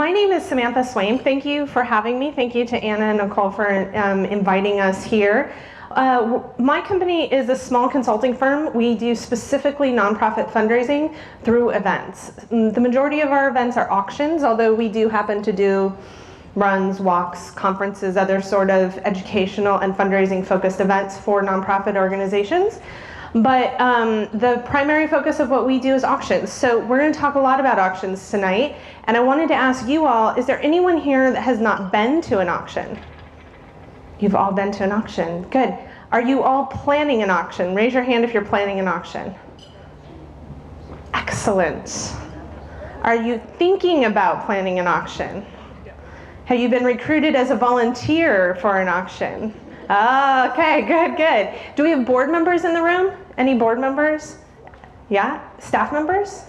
my name is Samantha Swaim. Thank you for having me. Thank you to Anna and Nicole for inviting us here. My company is a small consulting firm. We do specifically nonprofit fundraising through events. The majority of our events are auctions, although we do happen to do runs, walks, conferences, other sort of educational and fundraising focused events for nonprofit organizations. But the primary focus of what we do is auctions. So we're going to talk a lot about auctions tonight. And I wanted to ask you all, is there anyone here that has not been to an auction? You've all been to an auction. Good. Are you all planning an auction? Raise your hand if you're planning an auction. Excellent. Are you thinking about planning an auction? Have you been recruited as a volunteer for an auction? Oh, okay, good, good. Do we have board members in the room? Any board members? Yeah? Staff members?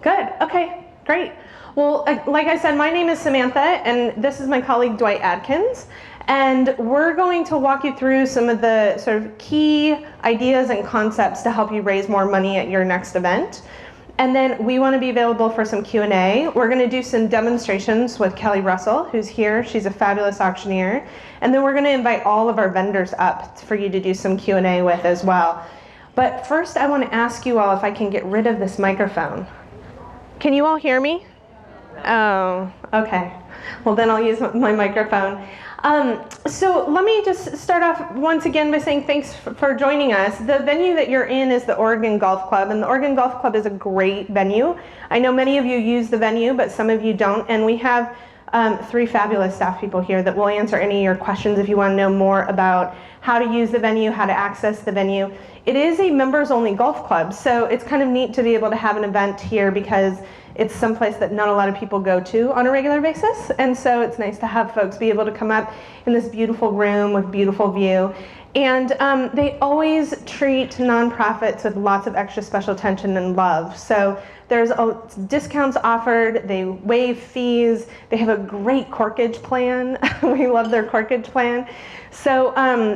Good, okay, great. Well, like I said, my name is Samantha, and this is my colleague Dwight Adkins. And we're going to walk you through some of the sort of key ideas and concepts to help you raise more money at your next event. And then we want to be available for some Q&A. We're going to do some demonstrations with Kelly Russell, who's here. She's a fabulous auctioneer. And then we're going to invite all of our vendors up for you to do some Q&A with as well. But first, I want to ask you all if I can get rid of this microphone. Can you all hear me? Oh, okay. Well, then I'll use my microphone. So let me just start off once again by saying thanks for joining us. The venue that you're in is the Oregon Golf Club, and the Oregon Golf Club is a great venue. I know many of you use the venue, but some of you don't, and we have 3 fabulous staff people here that will answer any of your questions if you want to know more about how to use the venue, how to access the venue. It is a members-only golf club, so it's kind of neat to be able to have an event here because it's someplace that not a lot of people go to on a regular basis, and so it's nice to have folks be able to come up in this beautiful room with beautiful view. And they always treat nonprofits with lots of extra special attention and love. So there's discounts offered, they waive fees, they have a great corkage plan. We love their corkage plan. So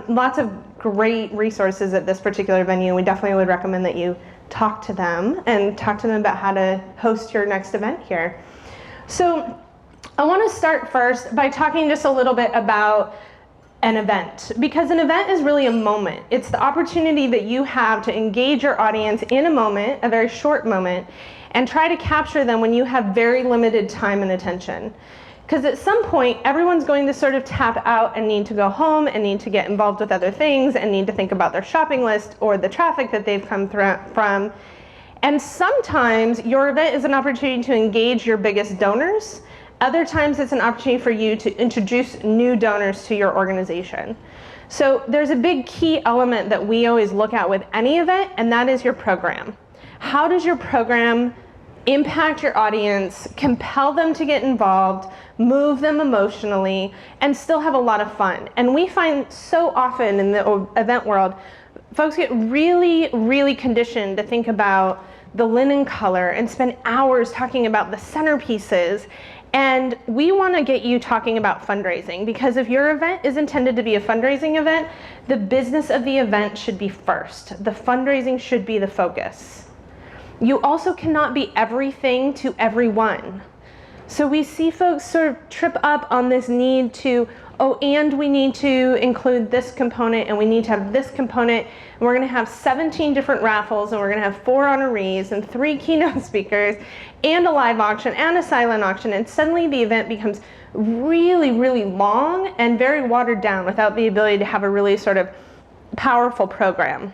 lots of great resources at this particular venue. We definitely would recommend that you talk to them and talk to them about how to host your next event here. So I want to start first by talking just a little bit about an event, because an event is really a moment. It's the opportunity that you have to engage your audience in a moment, a very short moment, and try to capture them when you have very limited time and attention. Because at some point, everyone's going to sort of tap out and need to go home and need to get involved with other things and need to think about their shopping list or the traffic that they've come from. And sometimes your event is an opportunity to engage your biggest donors. Other times it's an opportunity for you to introduce new donors to your organization. So there's a big key element that we always look at with any event, and that is your program. How does your program impact your audience, compel them to get involved, move them emotionally, and still have a lot of fun? And we find so often in the event world, folks get really, really conditioned to think about the linen color and spend hours talking about the centerpieces. And we want to get you talking about fundraising, because if your event is intended to be a fundraising event, the business of the event should be first. The fundraising should be the focus. You also cannot be everything to everyone. So we see folks sort of trip up on this need to, oh, and we need to include this component, and we need to have this component, and we're going to have 17 different raffles, and we're going to have 4 honorees and 3 keynote speakers, and a live auction and a silent auction, and suddenly the event becomes really, really long and very watered down without the ability to have a really sort of powerful program.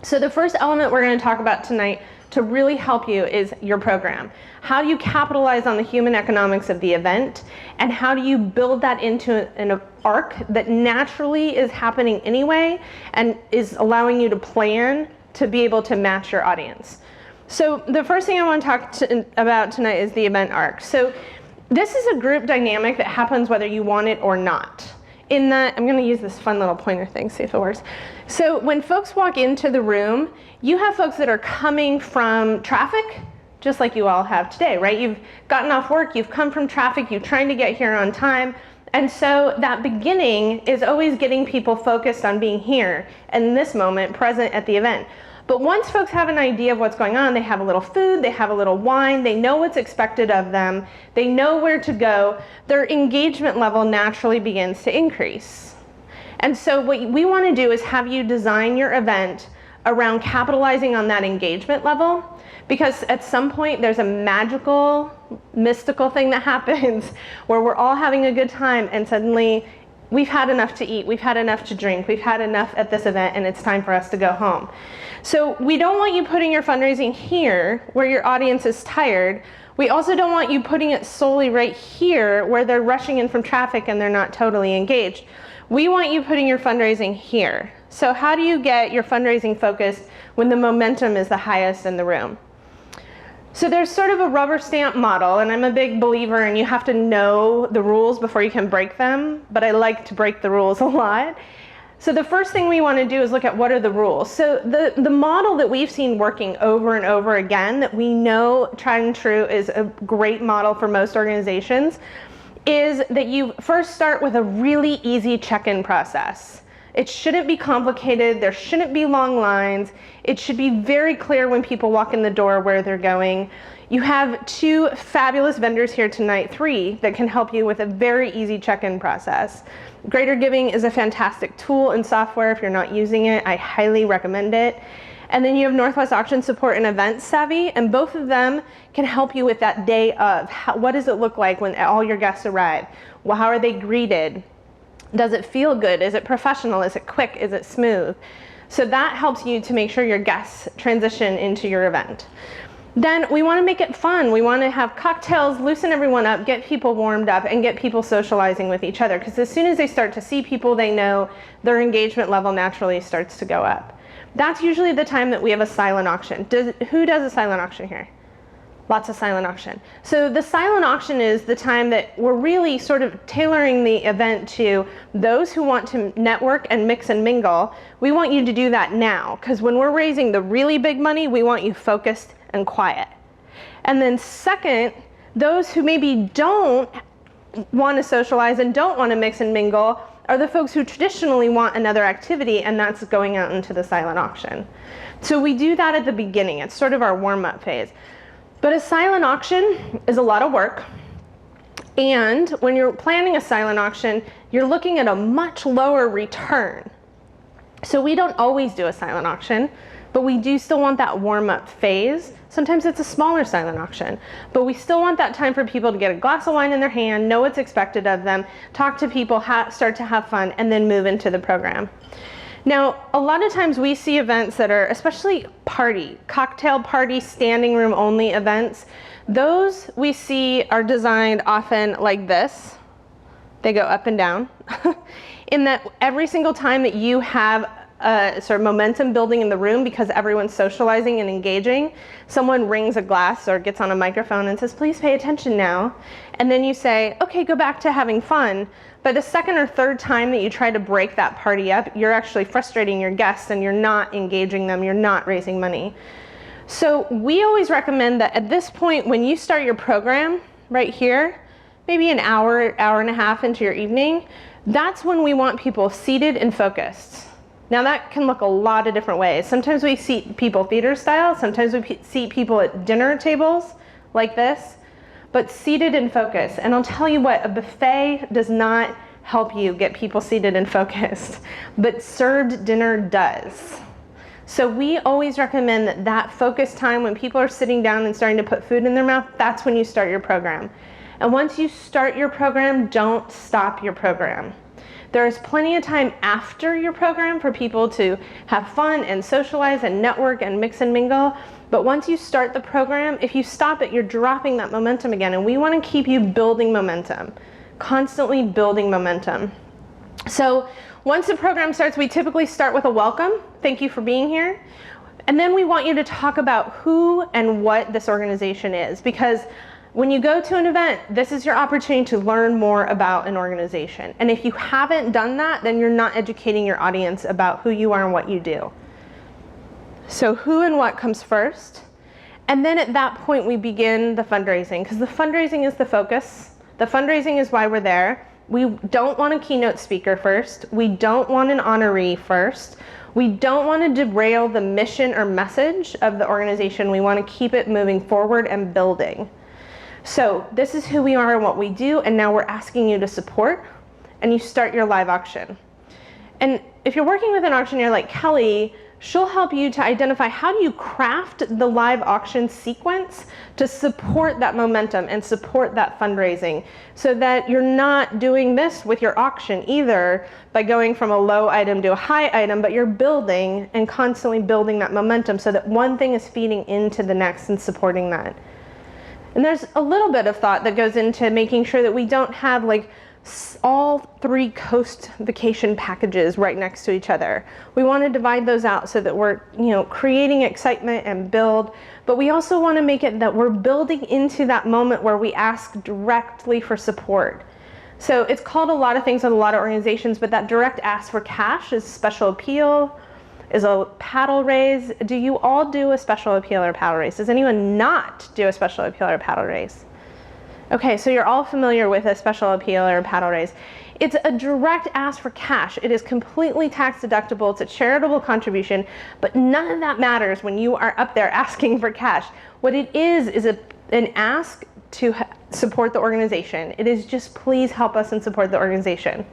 So the first element we're going to talk about tonight to really help you is your program. How do you capitalize on the human economics of the event, and how do you build that into an arc that naturally is happening anyway and is allowing you to plan to be able to match your audience? So the first thing I want to talk about tonight is the event arc. So this is a group dynamic that happens whether you want it or not. In that, I'm going to use this fun little pointer thing, see if it works. So when folks walk into the room, you have folks that are coming from traffic, just like you all have today, right? You've gotten off work, you've come from traffic, you're trying to get here on time. And so that beginning is always getting people focused on being here in this moment, present at the event. But once folks have an idea of what's going on, they have a little food, they have a little wine, they know what's expected of them, they know where to go, their engagement level naturally begins to increase. And so what we want to do is have you design your event around capitalizing on that engagement level, because at some point there's a magical, mystical thing that happens where we're all having a good time and suddenly we've had enough to eat, we've had enough to drink, we've had enough at this event, and it's time for us to go home. So we don't want you putting your fundraising here where your audience is tired. We also don't want you putting it solely right here where they're rushing in from traffic and they're not totally engaged. We want you putting your fundraising here. So how do you get your fundraising focused when the momentum is the highest in the room? So there's sort of a rubber stamp model, and I'm a big believer in you have to know the rules before you can break them, but I like to break the rules a lot. So the first thing we want to do is look at what are the rules. So the model that we've seen working over and over again, that we know tried and true is a great model for most organizations, is that you first start with a really easy check-in process. It shouldn't be complicated, there shouldn't be long lines, it should be very clear when people walk in the door where they're going. You have 2 fabulous vendors here tonight, 3, that can help you with a very easy check-in process. Greater Giving is a fantastic tool and software. If you're not using it, I highly recommend it. And then you have Northwest Auction Support and Event Savvy, and both of them can help you with that day of. What does it look like when all your guests arrive? Well, how are they greeted? Does it feel good? Is it professional? Is it quick? Is it smooth? So that helps you to make sure your guests transition into your event. Then we want to make it fun. We want to have cocktails, loosen everyone up, get people warmed up, and get people socializing with each other. Because as soon as they start to see people they know, their engagement level naturally starts to go up. That's usually the time that we have a silent auction. Who does a silent auction here? Lots of silent auction. So the silent auction is the time that we're really sort of tailoring the event to those who want to network and mix and mingle. We want you to do that now, because when we're raising the really big money, we want you focused and quiet. And then second, those who maybe don't want to socialize and don't want to mix and mingle are the folks who traditionally want another activity, and that's going out into the silent auction. So we do that at the beginning. It's sort of our warm-up phase. But a silent auction is a lot of work, and when you're planning a silent auction, you're looking at a much lower return. So we don't always do a silent auction, but we do still want that warm-up phase. Sometimes it's a smaller silent auction, but we still want that time for people to get a glass of wine in their hand, know what's expected of them, talk to people, start to have fun, and then move into the program. Now, a lot of times we see events that are, especially cocktail party, standing room only events. Those we see are designed often like this. They go up and down. In that every single time that you have sort of momentum building in the room because everyone's socializing and engaging, someone rings a glass or gets on a microphone and says, please pay attention now. And then you say, okay, go back to having fun. But the second or third time that you try to break that party up, you're actually frustrating your guests and you're not engaging them, you're not raising money. So we always recommend that at this point, when you start your program right here, maybe an hour, hour and a half into your evening, that's when we want people seated and focused. Now that can look a lot of different ways. Sometimes we seat people theater style, sometimes we seat people at dinner tables like this, but seated and focused. And I'll tell you what, a buffet does not help you get people seated and focused, but served dinner does. So we always recommend that that focus time when people are sitting down and starting to put food in their mouth, that's when you start your program. And once you start your program, don't stop your program. There's plenty of time after your program for people to have fun and socialize and network and mix and mingle. But once you start the program, if you stop it, you're dropping that momentum again. And we want to keep you building momentum, constantly building momentum. So once the program starts, we typically start with a welcome. Thank you for being here. And then we want you to talk about who and what this organization is, because when you go to an event, this is your opportunity to learn more about an organization. And if you haven't done that, then you're not educating your audience about who you are and what you do. So who and what comes first. And then at that point, we begin the fundraising, because the fundraising is the focus. The fundraising is why we're there. We don't want a keynote speaker first. We don't want an honoree first. We don't want to derail the mission or message of the organization. We want to keep it moving forward and building. So this is who we are and what we do, and now we're asking you to support, and you start your live auction. And if you're working with an auctioneer like Kelly, she'll help you to identify how do you craft the live auction sequence to support that momentum and support that fundraising, so that you're not doing this with your auction either by going from a low item to a high item, but you're building and constantly building that momentum so that one thing is feeding into the next and supporting that. And there's a little bit of thought that goes into making sure that we don't have like all 3 coast vacation packages right next to each other. We want to divide those out so that we're, creating excitement and build, but we also want to make it that we're building into that moment where we ask directly for support. So it's called a lot of things with a lot of organizations, but that direct ask for cash is special appeal, is a paddle raise. Do you all do a special appeal or paddle raise? Does anyone not do a special appeal or paddle raise? Okay, so you're all familiar with a special appeal or a paddle raise. It's a direct ask for cash. It is completely tax deductible. It's a charitable contribution, but none of that matters when you are up there asking for cash. What it is an ask to support the organization. It is just, please help us and support the organization.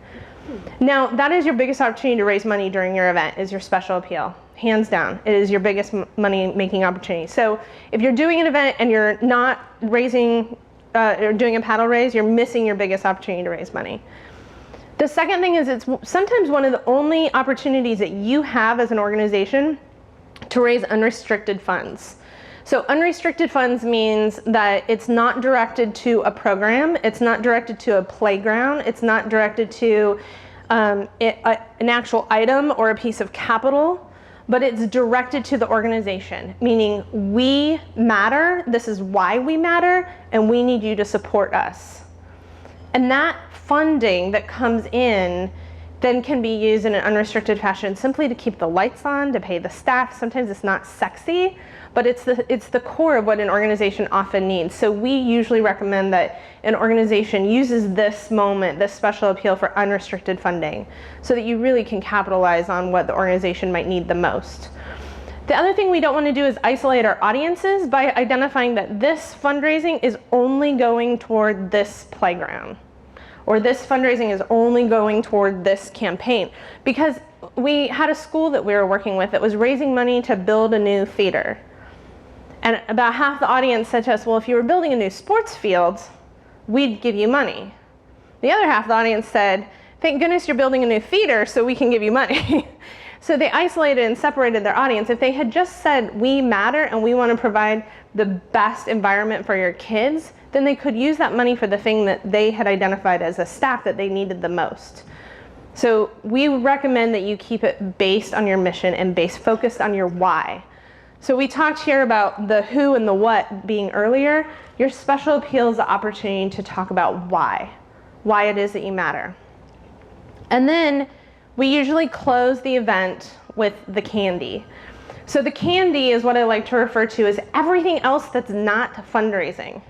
Now, that is your biggest opportunity to raise money during your event, is your special appeal. Hands down, it is your biggest money-making opportunity. So if you're doing an event and you're not raising or doing a paddle raise, you're missing your biggest opportunity to raise money. The second thing is, it's sometimes one of the only opportunities that you have as an organization to raise unrestricted funds. So unrestricted funds means that it's not directed to a program, it's not directed to a playground, it's not directed to an actual item or a piece of capital, but it's directed to the organization, meaning we matter, this is why we matter, and we need you to support us. And that funding that comes in then can be used in an unrestricted fashion simply to keep the lights on, to pay the staff. Sometimes it's not sexy, but it's the core of what an organization often needs. So we usually recommend that an organization uses this moment, this special appeal, for unrestricted funding, so that you really can capitalize on what the organization might need the most. The other thing we don't want to do is isolate our audiences by identifying that this fundraising is only going toward this playground, or this fundraising is only going toward this campaign. Because we had a school that we were working with that was raising money to build a new theater. And about half the audience said to us, well, if you were building a new sports field, we'd give you money. The other half of the audience said, thank goodness you're building a new theater so we can give you money. So they isolated and separated their audience. If they had just said, we matter and we want to provide the best environment for your kids, then they could use that money for the thing that they had identified as a staff that they needed the most. So we recommend that you keep it based on your mission and focused on your why. So we talked here about the who and the what being earlier. Your special appeal is the opportunity to talk about why it is that you matter. And then we usually close the event with the candy. So the candy is what I like to refer to as everything else that's not fundraising.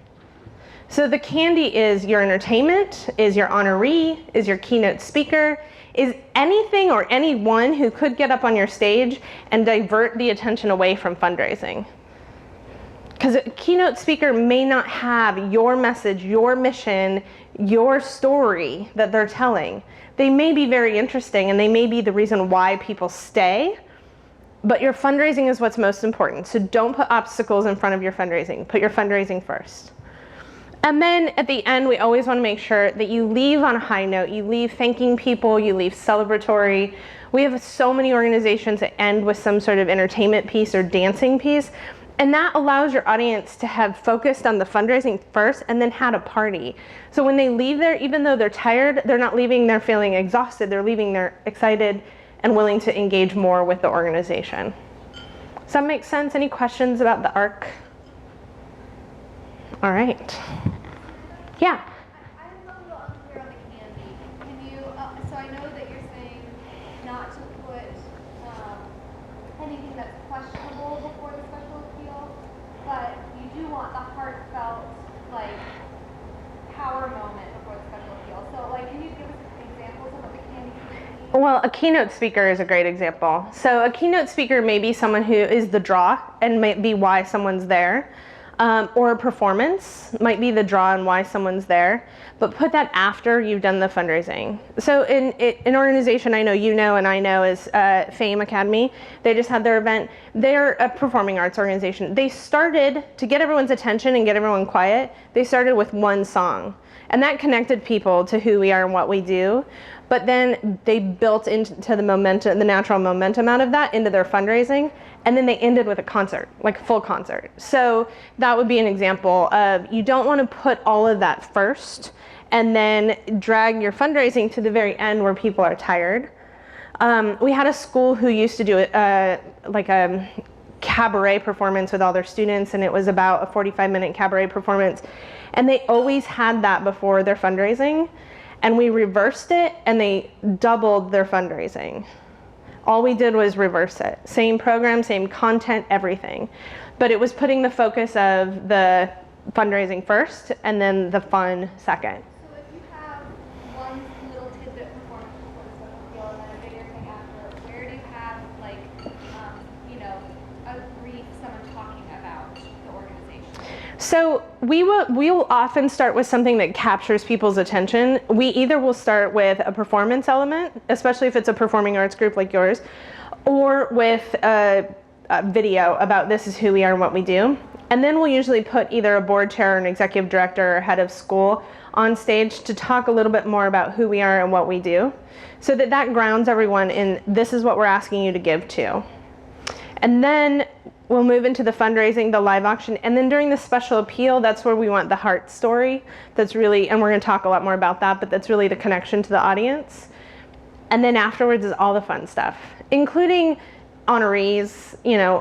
So the candy is your entertainment, is your honoree, is your keynote speaker, is anything or anyone who could get up on your stage and divert the attention away from fundraising. Because a keynote speaker may not have your message, your mission, your story that they're telling. They may be very interesting and they may be the reason why people stay, but your fundraising is what's most important. So don't put obstacles in front of your fundraising. Put your fundraising first. And then at the end, we always want to make sure that you leave on a high note. You leave thanking people, you leave celebratory. We have so many organizations that end with some sort of entertainment piece or dancing piece. And that allows your audience to have focused on the fundraising first and then had a party. So when they leave there, even though they're tired, they're not leaving there feeling exhausted. They're leaving there excited and willing to engage more with the organization. Does that make sense? Any questions about the ARC? All right. Yeah. I'm a little unclear on the candy. Can you, so I know that you're saying not to put anything that's questionable before the special appeal, but you do want the heartfelt, like, power moment before the special appeal. So, like, can you give us examples of what the candy could be? Well, a keynote speaker is a great example. So a keynote speaker may be someone who is the draw and might be why someone's there. Or a performance might be the draw and why someone's there. But put that after you've done the fundraising. So in an organization I know you know and I know is Fame Academy. They just had their event. They're a performing arts organization. They started, to get everyone's attention and get everyone quiet, they started with one song. And that connected people to who we are and what we do. But then they built into the momentum, the natural momentum out of that into their fundraising. And then they ended with a concert, like a full concert. So that would be an example of, you don't want to put all of that first and then drag your fundraising to the very end where people are tired. We had a school who used to do like a cabaret performance with all their students, and it was about a 45-minute cabaret performance. And they always had that before their fundraising. And we reversed it, and they doubled their fundraising. All we did was reverse it. Same program, same content, everything. But it was putting the focus of the fundraising first, and then the fun second. So if you have one little tidbit performance before the social appeal and then a bigger thing after, where do you have, like, a brief, someone talking about the organization? So we will often start with something that captures people's attention. We either will start with a performance element, especially if it's a performing arts group like yours, or with a video about this is who we are and what we do. And then we'll usually put either a board chair or an executive director or head of school on stage to talk a little bit more about who we are and what we do, so that that grounds everyone in, this is what we're asking you to give to. And then we'll move into the fundraising, the live auction, and then during the special appeal, that's where we want the heart story. That's really, and we're going to talk a lot more about that, but that's really the connection to the audience. And then afterwards is all the fun stuff, including honorees,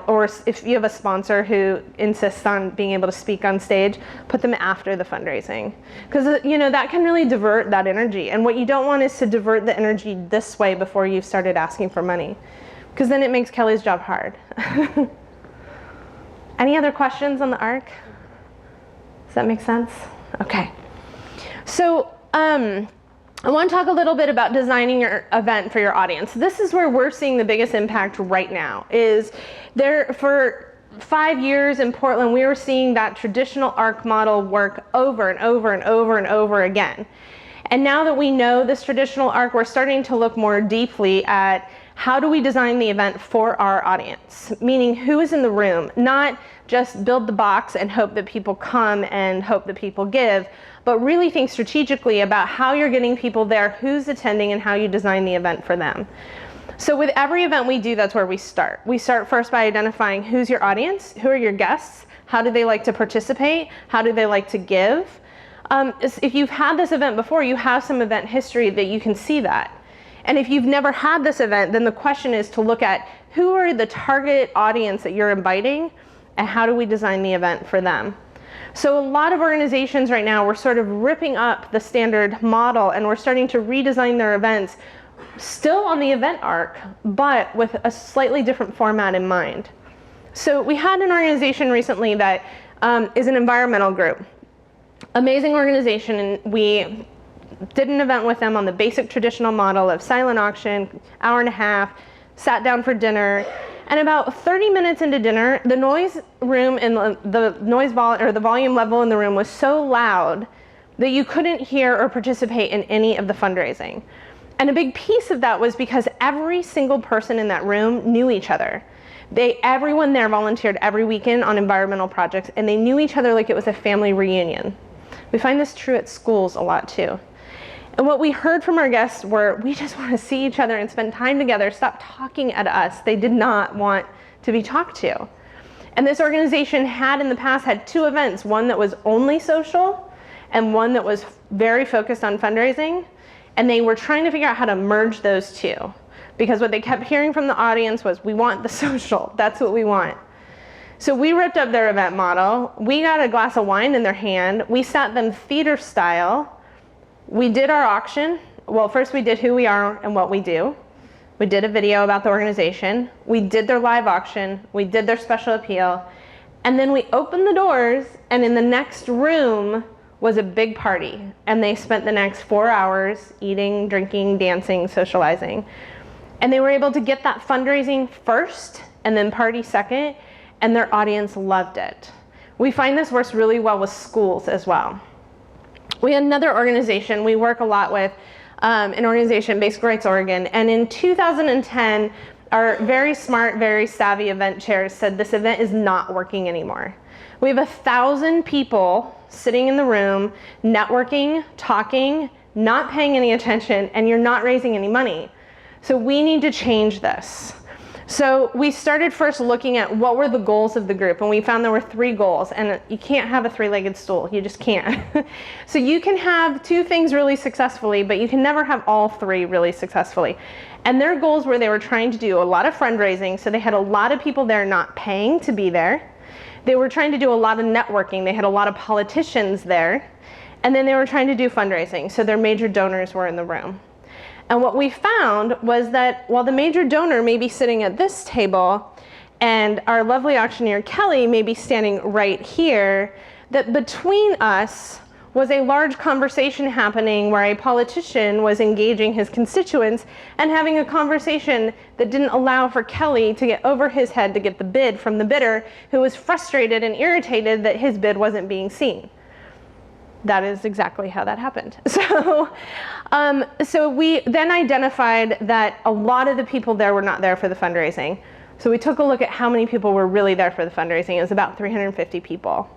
or if you have a sponsor who insists on being able to speak on stage, put them after the fundraising. Because, that can really divert that energy. And what you don't want is to divert the energy this way before you've started asking for money, because then it makes Kelly's job hard. Any other questions on the ARC? Does that make sense? Okay. So I want to talk a little bit about designing your event for your audience. This is where we're seeing the biggest impact right now. Is there, for 5 years in Portland, we were seeing that traditional ARC model work over and over and over and over again. And now that we know this traditional ARC, we're starting to look more deeply at how do we design the event for our audience? Meaning, who is in the room? Not just build the box and hope that people come and hope that people give, but really think strategically about how you're getting people there, who's attending, and how you design the event for them. So with every event we do, that's where we start. We start first by identifying who's your audience, who are your guests, how do they like to participate, how do they like to give. If you've had this event before, you have some event history that you can see that. And if you've never had this event, then the question is to look at who are the target audience that you're inviting, and how do we design the event for them. So a lot of organizations right now, we're sort of ripping up the standard model, and we're starting to redesign their events still on the event arc, but with a slightly different format in mind. So we had an organization recently that is an environmental group. Amazing organization, and we did an event with them on the basic traditional model of silent auction, hour and a half, sat down for dinner, and about 30 minutes into dinner, the noise room and the volume level in the room was so loud that you couldn't hear or participate in any of the fundraising. And a big piece of that was because every single person in that room knew each other. Everyone there volunteered every weekend on environmental projects, and they knew each other like it was a family reunion. We find this true at schools a lot too. And what we heard from our guests were, we just want to see each other and spend time together. Stop talking at us. They did not want to be talked to. And this organization had in the past had 2 events, one that was only social and one that was very focused on fundraising. And they were trying to figure out how to merge those 2. Because what they kept hearing from the audience was, we want the social. That's what we want. So we ripped up their event model. We got a glass of wine in their hand. We sat them theater style. We did our auction. Well, first we did who we are and what we do. We did a video about the organization. We did their live auction. We did their special appeal. And then we opened the doors, and in the next room was a big party, and they spent the next 4 hours eating, drinking, dancing, socializing. And they were able to get that fundraising first and then party second, and their audience loved it. We find this works really well with schools as well. We had another organization we work a lot with, an organization, Basic Rights Oregon, and in 2010, our very smart, very savvy event chairs said this event is not working anymore. We have 1,000 people sitting in the room, networking, talking, not paying any attention, and you're not raising any money. So we need to change this. So we started first looking at what were the goals of the group, and we found there were 3 goals, and you can't have a 3-legged stool, you just can't. So you can have 2 things really successfully, but you can never have all 3 really successfully. And their goals were they were trying to do a lot of fundraising, so they had a lot of people there not paying to be there. They were trying to do a lot of networking, they had a lot of politicians there, and then they were trying to do fundraising, so their major donors were in the room. And what we found was that while the major donor may be sitting at this table and our lovely auctioneer Kelly may be standing right here, that between us was a large conversation happening where a politician was engaging his constituents and having a conversation that didn't allow for Kelly to get over his head to get the bid from the bidder, who was frustrated and irritated that his bid wasn't being seen. That is exactly how that happened. So we then identified that a lot of the people there were not there for the fundraising. So we took a look at how many people were really there for the fundraising. It was about 350 people.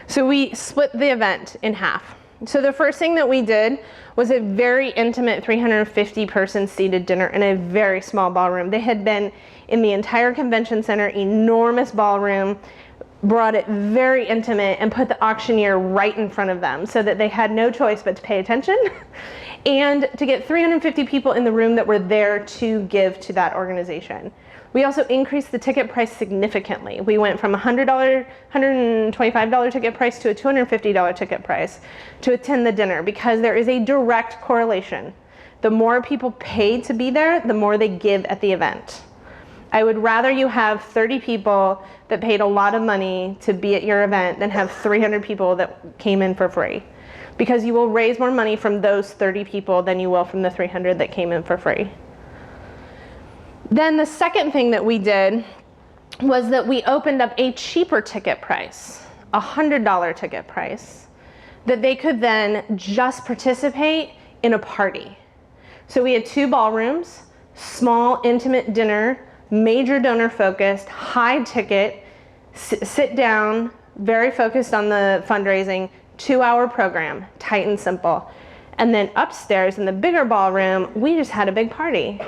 So we split the event in half. So the first thing that we did was a very intimate 350 person seated dinner in a very small ballroom. They had been in the entire convention center, enormous ballroom, brought it very intimate and put the auctioneer right in front of them so that they had no choice but to pay attention and to get 350 people in the room that were there to give to that organization. We also increased the ticket price significantly. We went from a $125 ticket price to a $250 ticket price to attend the dinner because there is a direct correlation. The more people pay to be there, the more they give at the event. I would rather you have 30 people that paid a lot of money to be at your event than have 300 people that came in for free, because you will raise more money from those 30 people than you will from the 300 that came in for free. Then the second thing that we did was that we opened up a cheaper ticket price, a $100 ticket price, that they could then just participate in a party. So we had 2 ballrooms, small, intimate dinner, major donor focused, high ticket, sit down, very focused on the fundraising, 2-hour program, tight and simple. And then upstairs in the bigger ballroom, we just had a big party.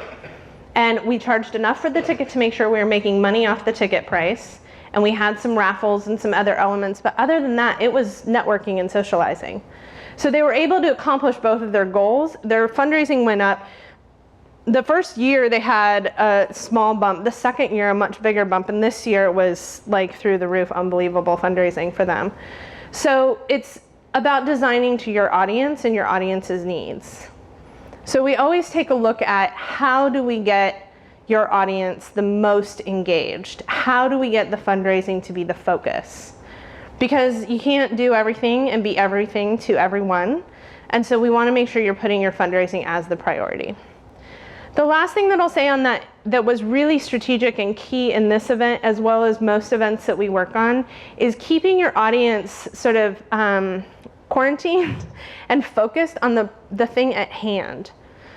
And we charged enough for the ticket to make sure we were making money off the ticket price. And we had some raffles and some other elements, but other than that, it was networking and socializing. So they were able to accomplish both of their goals. Their fundraising went up. The first year they had a small bump, the second year a much bigger bump, and this year it was like through the roof, unbelievable fundraising for them. So it's about designing to your audience and your audience's needs. So we always take a look at how do we get your audience the most engaged? How do we get the fundraising to be the focus? Because you can't do everything and be everything to everyone. And so we want to make sure you're putting your fundraising as the priority. The last thing that I'll say on that was really strategic and key in this event, as well as most events that we work on, is keeping your audience sort of quarantined and focused on the thing at hand.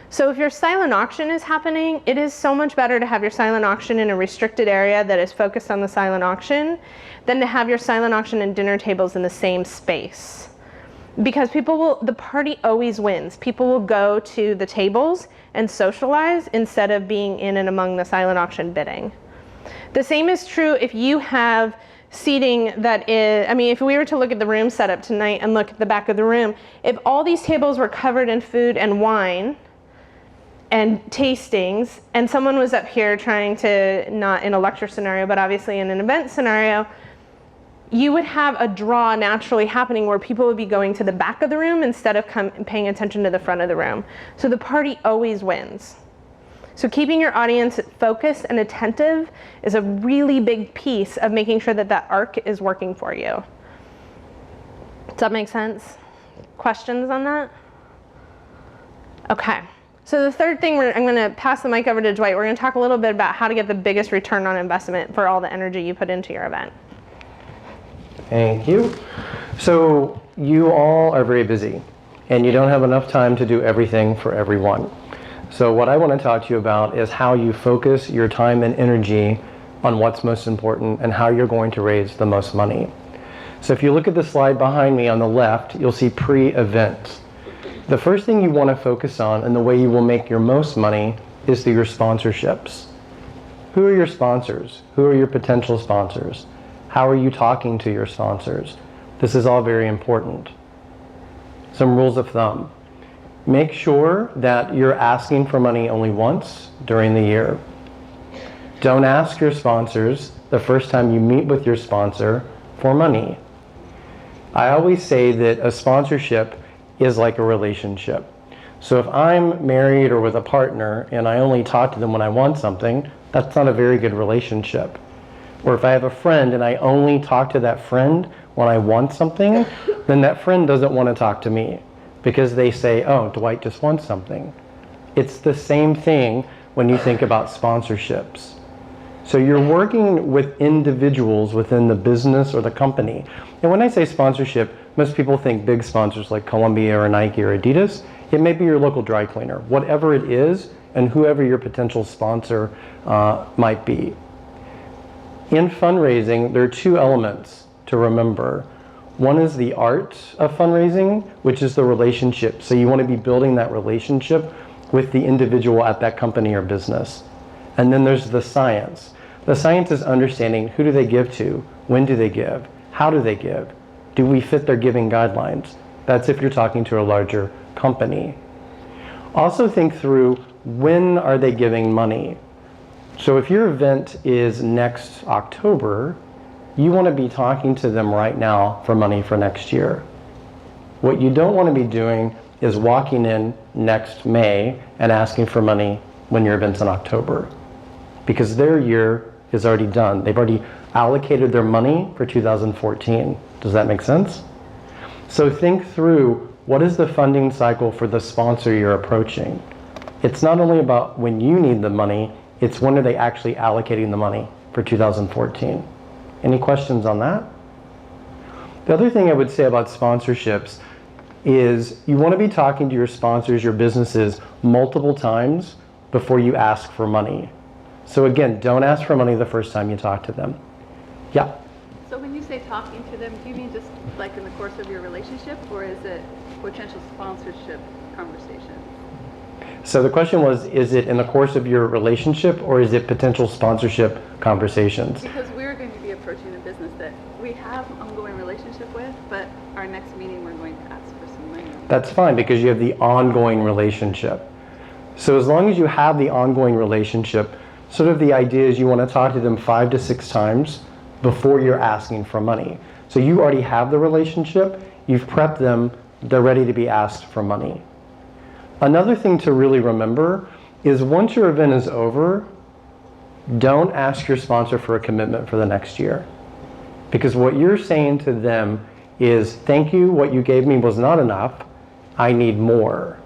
So if your silent auction is happening, it is so much better to have your silent auction in a restricted area that is focused on the silent auction than to have your silent auction and dinner tables in the same space. Because the party always wins. People will go to the tables and socialize instead of being in and among the silent auction bidding. The same is true if you have seating that is, if we were to look at the room setup tonight and look at the back of the room, if all these tables were covered in food and wine and tastings, and someone was up here trying to, not in a lecture scenario, but obviously in an event scenario, you would have a draw naturally happening where people would be going to the back of the room instead of paying attention to the front of the room. So the party always wins. So keeping your audience focused and attentive is a really big piece of making sure that that arc is working for you. Does that make sense? Questions on that? Okay. So the third thing, I'm going to pass the mic over to Dwight. We're going to talk a little bit about how to get the biggest return on investment for all the energy you put into your event. Thank you. So you all are very busy, and you don't have enough time to do everything for everyone. So what I want to talk to you about is how you focus your time and energy on what's most important and how you're going to raise the most money. So if you look at the slide behind me on the left, you'll see pre-event. The first thing you want to focus on and the way you will make your most money is through your sponsorships. Who are your sponsors? Who are your potential sponsors? How are you talking to your sponsors? This is all very important. Some rules of thumb. Make sure that you're asking for money only once during the year. Don't ask your sponsors the first time you meet with your sponsor for money. I always say that a sponsorship is like a relationship. So if I'm married or with a partner and I only talk to them when I want something, that's not a very good relationship. Or if I have a friend and I only talk to that friend when I want something, then that friend doesn't want to talk to me because they say, oh, Dwight just wants something. It's the same thing when you think about sponsorships. So you're working with individuals within the business or the company. And when I say sponsorship, most people think big sponsors like Columbia or Nike or Adidas. It may be your local dry cleaner, whatever it is, and whoever your potential sponsor might be. In fundraising, there are two elements to remember. One is the art of fundraising, which is the relationship. So you want to be building that relationship with the individual at that company or business. And then there's the science. The science is understanding who do they give to, when do they give, how do they give, do we fit their giving guidelines? That's if you're talking to a larger company. Also think through when are they giving money. So if your event is next October, you want to be talking to them right now for money for next year. What you don't want to be doing is walking in next May and asking for money when your event's in October, because their year is already done. They've already allocated their money for 2014. Does that make sense? So think through, what is the funding cycle for the sponsor you're approaching? It's not only about when you need the money, it's when are they actually allocating the money for 2014. Any questions on that? The other thing I would say about sponsorships is you want to be talking to your sponsors, your businesses, multiple times before you ask for money. So again, don't ask for money the first time you talk to them. Yeah? So when you say talking to them, do you mean just like in the course of your relationship, or is it potential sponsorship conversation? So the question was, is it in the course of your relationship, or is it potential sponsorship conversations? Because we're going to be approaching a business that we have ongoing relationship with, but our next meeting we're going to ask for some money. That's fine, because you have the ongoing relationship. So as long as you have the ongoing relationship, sort of the idea is you want to talk to them 5 to 6 times before you're asking for money. So you already have the relationship, you've prepped them, they're ready to be asked for money. Another thing to really remember is once your event is over, don't ask your sponsor for a commitment for the next year. Because what you're saying to them is, thank you, what you gave me was not enough, I need more.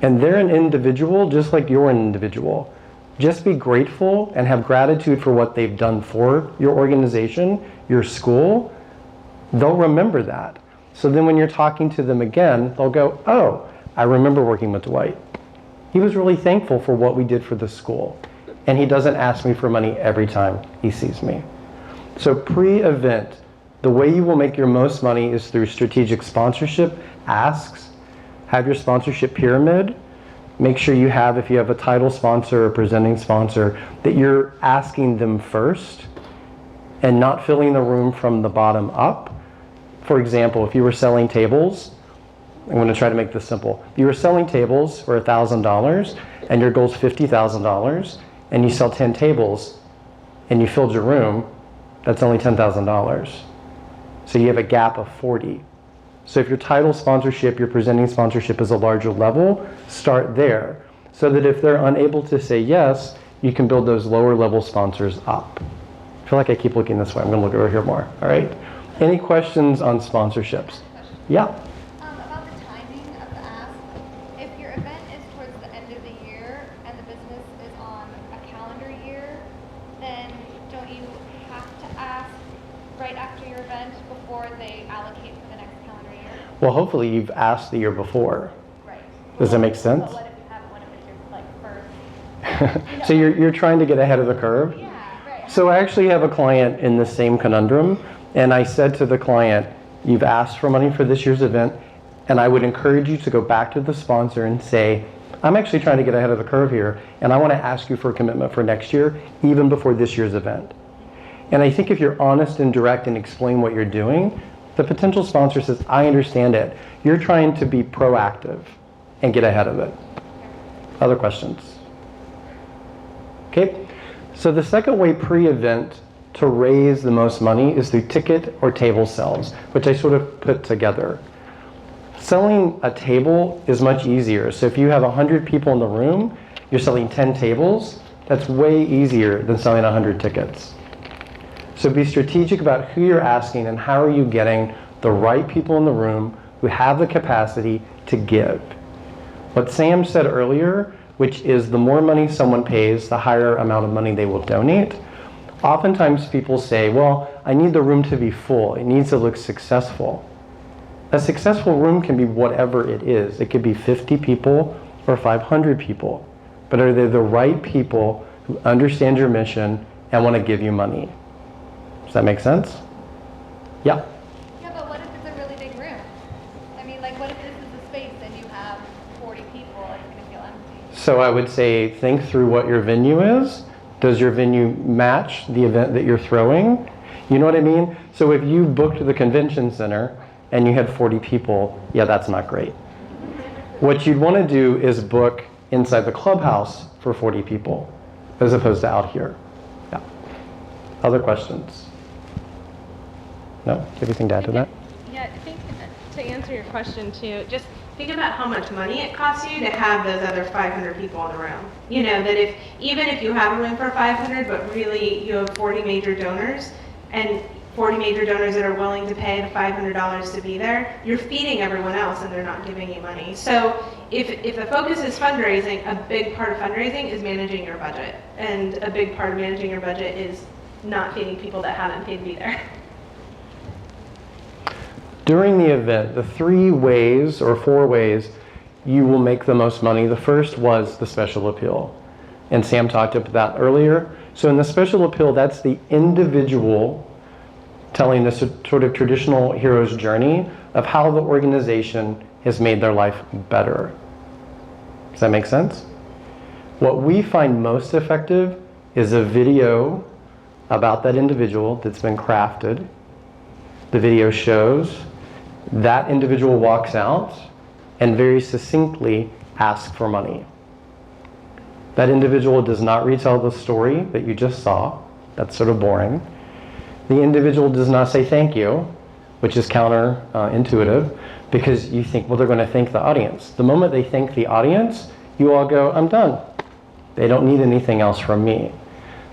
And they're an individual just like you're an individual. Just be grateful and have gratitude for what they've done for your organization, your school. They'll remember that. So then when you're talking to them again, they'll go, oh, I remember working with Dwight. He was really thankful for what we did for the school. And he doesn't ask me for money every time he sees me. So pre-event, the way you will make your most money is through strategic sponsorship asks. Have your sponsorship pyramid. Make sure you have, if you have a title sponsor or presenting sponsor, that you're asking them first and not filling the room from the bottom up. For example, if you were selling tables, I'm going to try to make this simple. If you were selling tables for $1,000 and your goal is $50,000 and you sell 10 tables and you filled your room, that's only $10,000. So you have a gap of 40. So if your title sponsorship, your presenting sponsorship is a larger level, start there. So that if they're unable to say yes, you can build those lower level sponsors up. I feel like I keep looking this way. I'm going to look over here more. All right. Any questions on sponsorships? Yeah. your event before they allocate for the next calendar year? Well, hopefully you've asked the year before. Right. Does that make sense? But what if you haven't? What if it's your like first? So you're trying to get ahead of the curve? Yeah, right. So I actually have a client in the same conundrum, and I said to the client, you've asked for money for this year's event, and I would encourage you to go back to the sponsor and say, I'm actually trying to get ahead of the curve here, and I want to ask you for a commitment for next year, even before this year's event. And I think if you're honest and direct and explain what you're doing, the potential sponsor says, I understand it. You're trying to be proactive and get ahead of it. Other questions? Okay, so the second way pre-event to raise the most money is through ticket or table sales, which I sort of put together. Selling a table is much easier. So if you have 100 people in the room, you're selling 10 tables, that's way easier than selling 100 tickets. So be strategic about who you're asking and how are you getting the right people in the room who have the capacity to give. What Sam said earlier, which is the more money someone pays, the higher amount of money they will donate. Oftentimes people say, well, I need the room to be full. It needs to look successful. A successful room can be whatever it is. It could be 50 people or 500 people. But are they the right people who understand your mission and want to give you money? Does that make sense? Yeah. Yeah, but what if it's a really big room? I mean, like, what if this is a space and you have 40 people and it's going to feel empty? So I would say think through what your venue is. Does your venue match the event that you're throwing? You know what I mean? So if you booked the convention center and you had 40 people, yeah, that's not great. What you'd want to do is book inside the clubhouse for 40 people as opposed to out here. Yeah. Other questions? No? Do you have anything to add to that? Yeah, I think to answer your question too, just think about how much money it costs you to have those other 500 people in the room. You know, that even if you have a room for 500, but really you have 40 major donors, and 40 major donors that are willing to pay the $500 to be there, you're feeding everyone else and they're not giving you money. So if the focus is fundraising, a big part of fundraising is managing your budget. And a big part of managing your budget is not feeding people that haven't paid to be there. During the event, the 3 ways or 4 ways you will make the most money. The first was the special appeal. And Sam talked about that earlier. So in the special appeal, that's the individual telling this sort of traditional hero's journey of how the organization has made their life better. Does that make sense? What we find most effective is a video about that individual that's been crafted. The video shows that individual walks out and very succinctly asks for money. That individual does not retell the story that you just saw. That's sort of boring. The individual does not say thank you, which is counterintuitive, because you think, well, they're going to thank the audience. The moment they thank the audience, you all go, I'm done. They don't need anything else from me.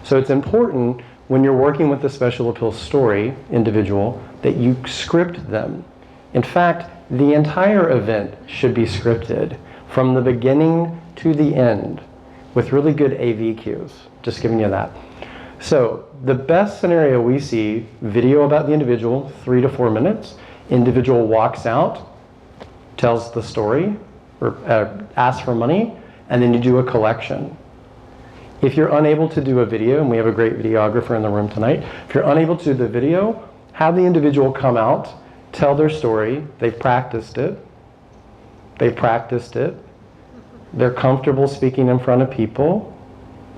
So it's important when you're working with the special appeal story individual that you script them. In fact, the entire event should be scripted from the beginning to the end with really good AV cues. Just giving you that. So the best scenario we see, video about the individual, 3 to 4 minutes. Individual walks out, tells the story, or asks for money, and then you do a collection. If you're unable to do a video, and we have a great videographer in the room tonight, if you're unable to do the video, have the individual come out, tell their story. They've practiced it. They're comfortable speaking in front of people.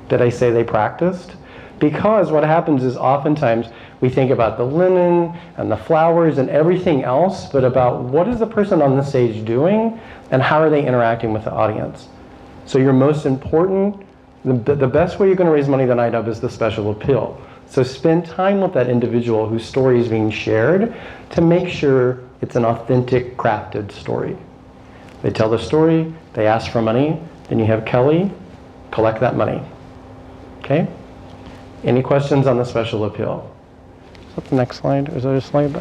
Did I say they practiced? Because what happens is oftentimes we think about the linen and the flowers and everything else, but about what is the person on the stage doing and how are they interacting with the audience. So your most important, the best way you're going to raise money the night of is the special appeal. So spend time with that individual whose story is being shared to make sure it's an authentic, crafted story. They tell the story, they ask for money, then you have Kelly collect that money. Okay? Any questions on the special appeal? Is that the next slide? Or is there a slide?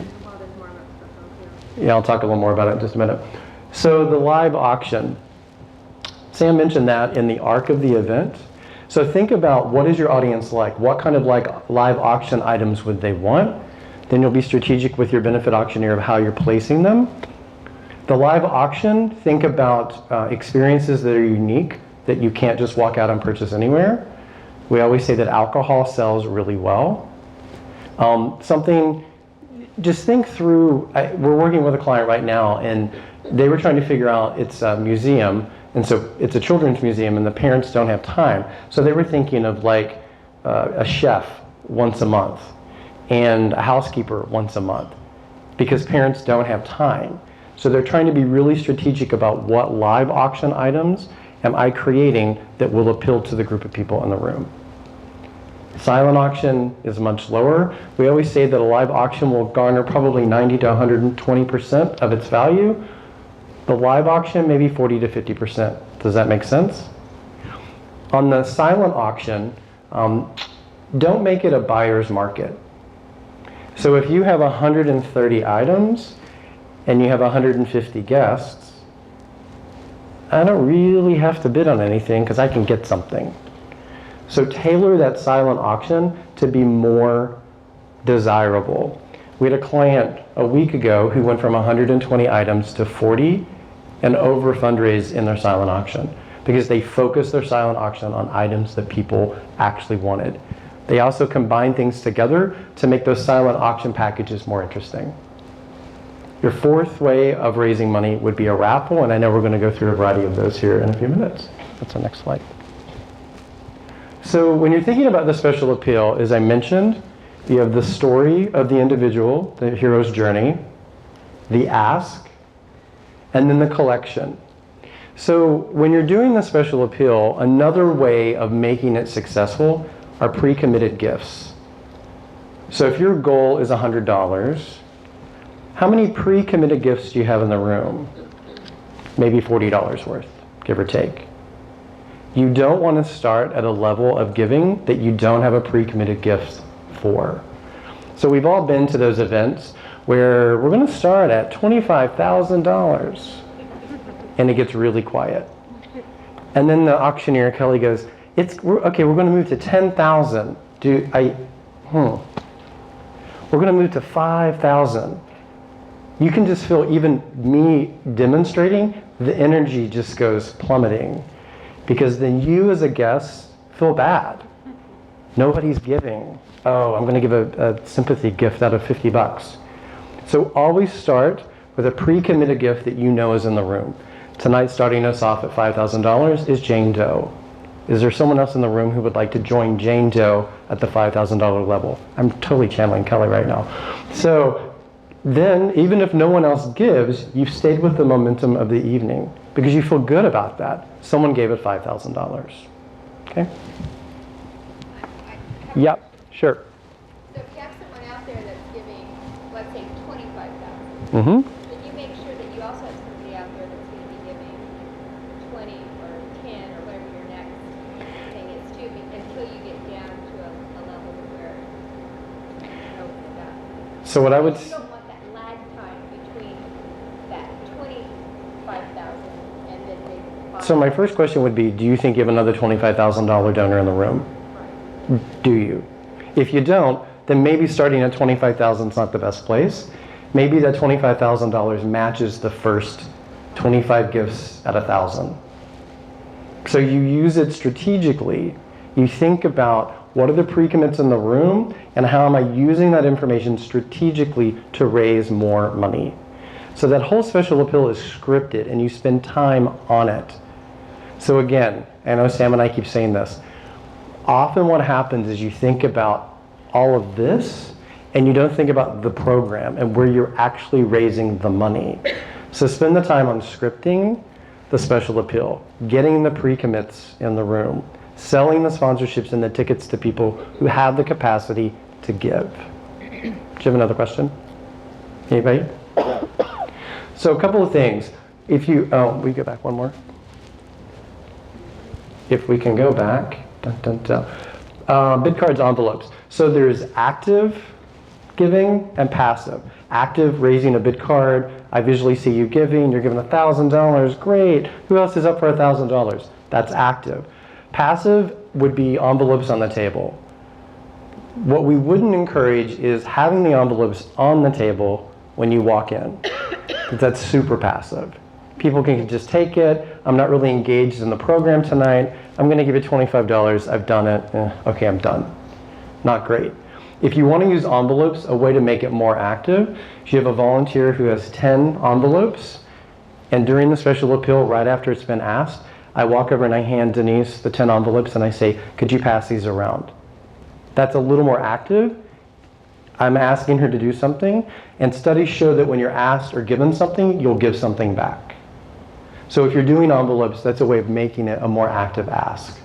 Yeah, I'll talk a little more about it in just a minute. So the live auction. Sam mentioned that in the arc of the event. So think about what is your audience like? What kind of live auction items would they want? Then you'll be strategic with your benefit auctioneer of how you're placing them. The live auction, think about experiences that are unique that you can't just walk out and purchase anywhere. We always say that alcohol sells really well. Just think through, we're working with a client right now, and they were trying to figure out, it's a museum, and so it's a children's museum, and the parents don't have time. So they were thinking of like a chef once a month and a housekeeper once a month, because parents don't have time. So they're trying to be really strategic about what live auction items am I creating that will appeal to the group of people in the room. Silent auction is much lower. We always say that a live auction will garner probably 90 to 120% of its value. The live auction, maybe 40 to 50%. Does that make sense? On the silent auction, don't make it a buyer's market. So if you have 130 items and you have 150 guests, I don't really have to bid on anything because I can get something. So tailor that silent auction to be more desirable. We had a client a week ago who went from 120 items to 40 and over fundraised in their silent auction because they focused their silent auction on items that people actually wanted. They also combined things together to make those silent auction packages more interesting. Your fourth way of raising money would be a raffle, and I know we're going to go through a variety of those here in a few minutes. That's our next slide. So when you're thinking about the special appeal, as I mentioned, you have the story of the individual, the hero's journey, the ask, and then the collection. So when you're doing the special appeal, another way of making it successful are pre-committed gifts. So if your goal is $100, how many pre-committed gifts do you have in the room? Maybe $40 worth, give or take. You don't want to start at a level of giving that you don't have a pre-committed gift for. So we've all been to those events where we're going to start at $25,000 and it gets really quiet. And then the auctioneer, Kelly, goes, okay, we're going to move to 10,000. We're going to move to 5,000. You can just feel, even me demonstrating, the energy just goes plummeting. Because then you as a guest feel bad. Nobody's giving. Oh, I'm going to give a sympathy gift out of $50. So always start with a pre-committed gift that you know is in the room. Tonight, starting us off at $5,000 is Jane Doe. Is there someone else in the room who would like to join Jane Doe at the $5,000 level? I'm totally channeling Kelly right now. So then, even if no one else gives, you've stayed with the momentum of the evening because you feel good about that. Someone gave it $5,000. Okay? Yep, sure. So if you have someone out there that's giving, let's say, $25,000, Mm-hmm. then you make sure that you also have somebody out there that's going to be giving 20 or 10 or whatever your next thing is too, until you get down to a level where you open it up. So what I would... You don't want that lag time between that 25,000 and then maybe 5. So my first question would be, do you think you have another $25,000 donor in the room? Right. Do you? If you don't, then maybe starting at $25,000 is not the best place. Maybe that $25,000 matches the first 25 gifts at 1,000. So you use it strategically. You think about what are the pre-commits in the room and how am I using that information strategically to raise more money. So that whole special appeal is scripted and you spend time on it. So again, I know Sam and I keep saying this, often what happens is you think about all of this and you don't think about the program and where you're actually raising the money. So spend the time on scripting the special appeal, getting the pre-commits in the room, selling the sponsorships and the tickets to people who have the capacity to give. Do you have another question? Anybody? So a couple of things. If you, we go back one more. If we can go back. Dun, dun, dun. Bid cards, envelopes. So there's active giving and passive. Active, raising a bid card. I visually see you giving. You're giving $1,000. Great. Who else is up for $1,000? That's active. Passive would be envelopes on the table. What we wouldn't encourage is having the envelopes on the table when you walk in. That's super passive. People can just take it. I'm not really engaged in the program tonight. I'm going to give it $25. I've done it. Okay, I'm done. Not great. If you want to use envelopes, a way to make it more active, you have a volunteer who has 10 envelopes, and during the special appeal, right after it's been asked, I walk over and I hand Denise the 10 envelopes and I say, could you pass these around? That's a little more active. I'm asking her to do something, and studies show that when you're asked or given something, you'll give something back. So if you're doing envelopes, that's a way of making it a more active ask.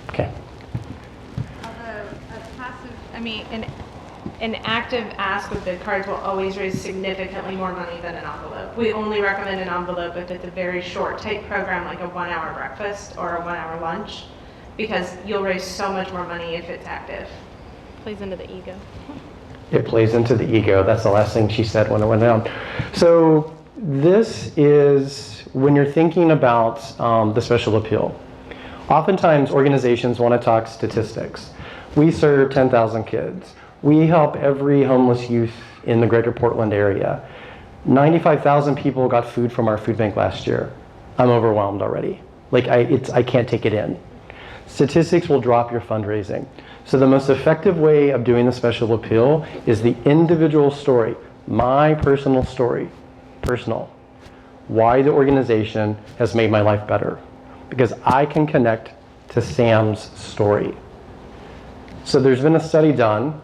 Okay. An active ask with bid cards will always raise significantly more money than an envelope. We only recommend an envelope if it's a very short type program, like a 1-hour breakfast or a 1-hour lunch, because you'll raise so much more money if it's active. Plays into the ego. It plays into the ego. That's the last thing she said when it went down. So this is when you're thinking about the special appeal. Oftentimes organizations want to talk statistics. We serve 10,000 kids. We help every homeless youth in the greater Portland area. 95,000 people got food from our food bank last year. I'm overwhelmed already. Like I can't take it in. Statistics will drop your fundraising. So the most effective way of doing the special appeal is the individual story, my personal story, personal. Why the organization has made my life better. Because I can connect to Sam's story. So there's been a study done.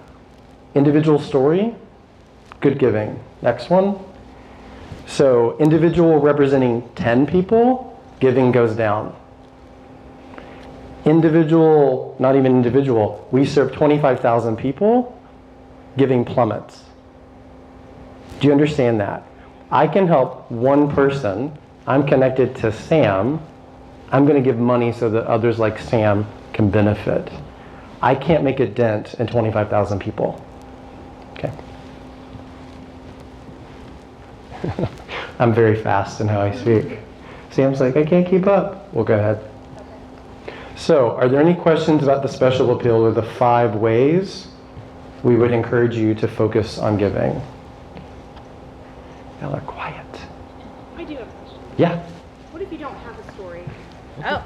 Individual story, good giving. Next one. So individual representing 10 people, giving goes down. Individual, not even individual, we serve 25,000 people, giving plummets. Do you understand that? I can help one person, I'm connected to Sam, I'm going to give money so that others like Sam can benefit. I can't make a dent in 25,000 people. Okay. I'm very fast in how I speak. Sam's like, I can't keep up. Well, go ahead. So, are there any questions about the special appeal or the 5 ways we would encourage you to focus on giving? Y'all are quiet. I do have a question. Yeah. What if you don't have a story? Oh.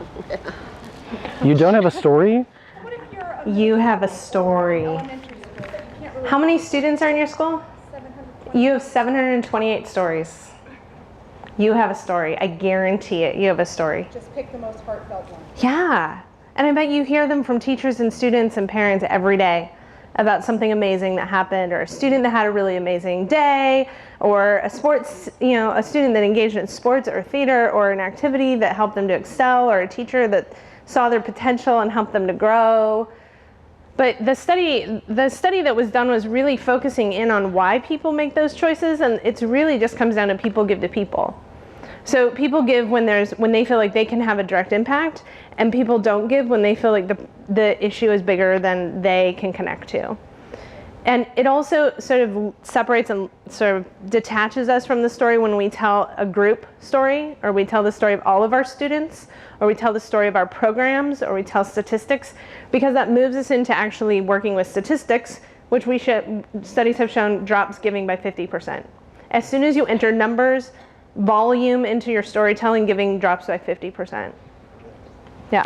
You don't have a story? What if you're a You have a story. elementary school that you can't really How many students are in your school? 720? You have 728 stories. You have a story. I guarantee it. You have a story. Just pick the most heartfelt one. Yeah. And I bet you hear them from teachers and students and parents every day about something amazing that happened, or a student that had a really amazing day, or a sports, a student that engaged in sports or theater or an activity that helped them to excel, or a teacher that saw their potential and helped them to grow. But the study that was done was really focusing in on why people make those choices, and it's really just comes down to people give to people. So people give when they feel like they can have a direct impact, and people don't give when they feel like the issue is bigger than they can connect to. And it also sort of separates and sort of detaches us from the story when we tell a group story, or we tell the story of all of our students, or we tell the story of our programs, or we tell statistics, because that moves us into actually working with statistics, which studies have shown drops giving by 50%. As soon as you enter numbers, volume into your storytelling, giving drops by 50%. Yeah.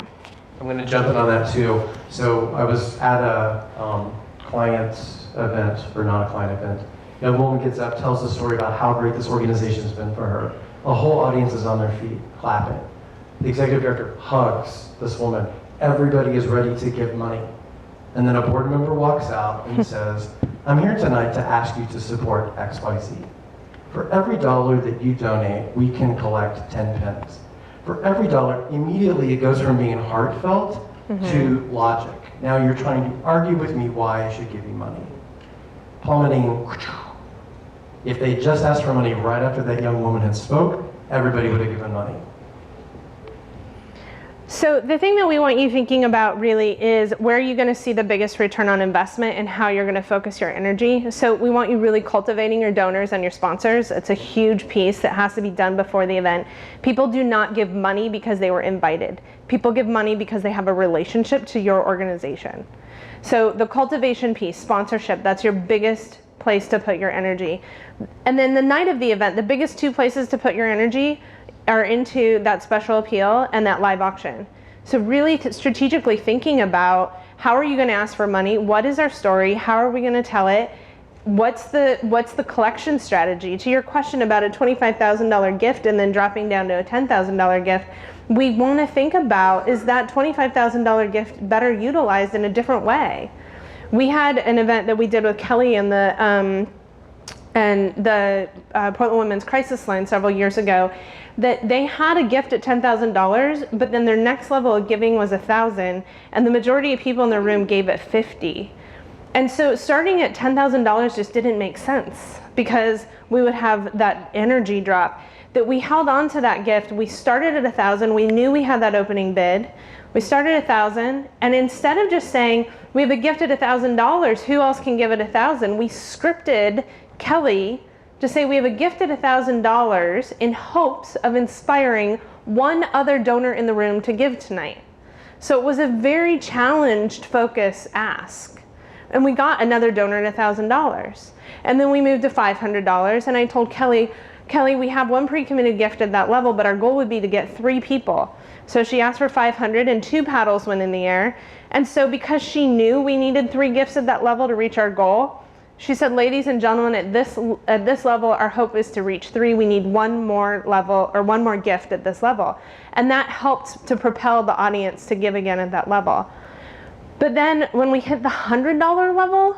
I'm going to jump in on that too. So I was at a client's event, or not a client event. A young woman gets up, tells the story about how great this organization has been for her. The whole audience is on their feet, clapping. The executive director hugs this woman. Everybody is ready to give money. And then a board member walks out and says, I'm here tonight to ask you to support XYZ. For every dollar that you donate, we can collect 10 pence. For every dollar, immediately it goes from being heartfelt to logic. Now you're trying to argue with me why I should give you money. Plummeting. If they just asked for money right after that young woman had spoke, everybody would have given money. So the thing that we want you thinking about really is where are you going to see the biggest return on investment and how you're going to focus your energy. So we want you really cultivating your donors and your sponsors. It's a huge piece that has to be done before the event. People do not give money because they were invited. People give money because they have a relationship to your organization. So the cultivation piece, sponsorship, that's your biggest place to put your energy. And then the night of the event, the biggest two places to put your energy are into that special appeal and that live auction. So really strategically thinking about, how are you going to ask for money? What is our story? How are we going to tell it? What's the collection strategy? To your question about a $25,000 gift and then dropping down to a $10,000 gift, we want to think about, is that $25,000 gift better utilized in a different way? We had an event that we did with Kelly and the Portland Women's Crisis Line several years ago, that they had a gift at $10,000, but then their next level of giving was $1,000, and the majority of people in the room gave it $50. And so starting at $10,000 just didn't make sense, because we would have that energy drop. That we held on to that gift. We started at $1,000. We knew we had that opening bid. We started at $1,000, and instead of just saying, we have a gift at $1,000, who else can give it $1,000? We scripted Kelly to say we have a gift at $1,000 in hopes of inspiring one other donor in the room to give tonight. So it was a very challenged focus ask. And we got another donor at $1,000. And then we moved to $500, and I told Kelly, we have one pre-committed gift at that level, but our goal would be to get 3 people. So she asked for 500, and 2 paddles went in the air. And so because she knew we needed 3 gifts at that level to reach our goal, she said, ladies and gentlemen, at this level, our hope is to reach 3. We need one more level, or one more gift at this level. And that helped to propel the audience to give again at that level. But then when we hit the $100 level,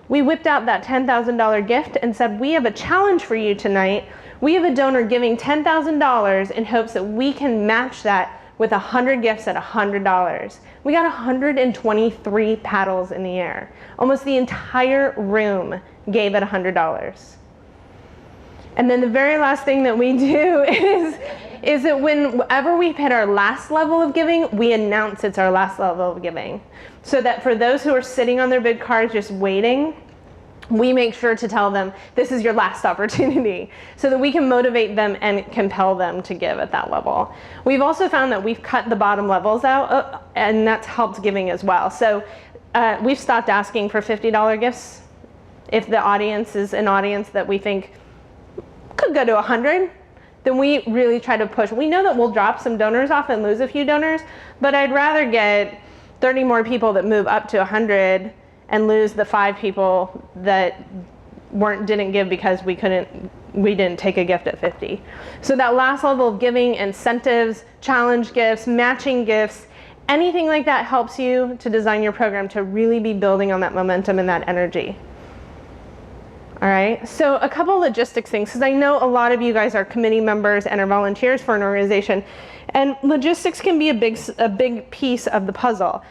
we whipped out that $10,000 gift and said, we have a challenge for you tonight. We have a donor giving $10,000 in hopes that we can match that with 100 gifts at $100. We got 123 paddles in the air. Almost the entire room gave at $100. And then the very last thing that we do is that whenever we hit our last level of giving, we announce it's our last level of giving. So that for those who are sitting on their bid cards just waiting, we make sure to tell them, this is your last opportunity, so that we can motivate them and compel them to give at that level. We've also found that we've cut the bottom levels out, and that's helped giving as well. So we've stopped asking for $50 gifts. If the audience is an audience that we think could go to 100, then we really try to push. We know that we'll drop some donors off and lose a few donors, but I'd rather get 30 more people that move up to 100 and lose the 5 people that didn't give because we didn't take a gift at 50. So that last level of giving, incentives, challenge gifts, matching gifts, anything like that helps you to design your program to really be building on that momentum and that energy. All right, so a couple logistics things, because I know a lot of you guys are committee members and are volunteers for an organization, and logistics can be a big piece of the puzzle.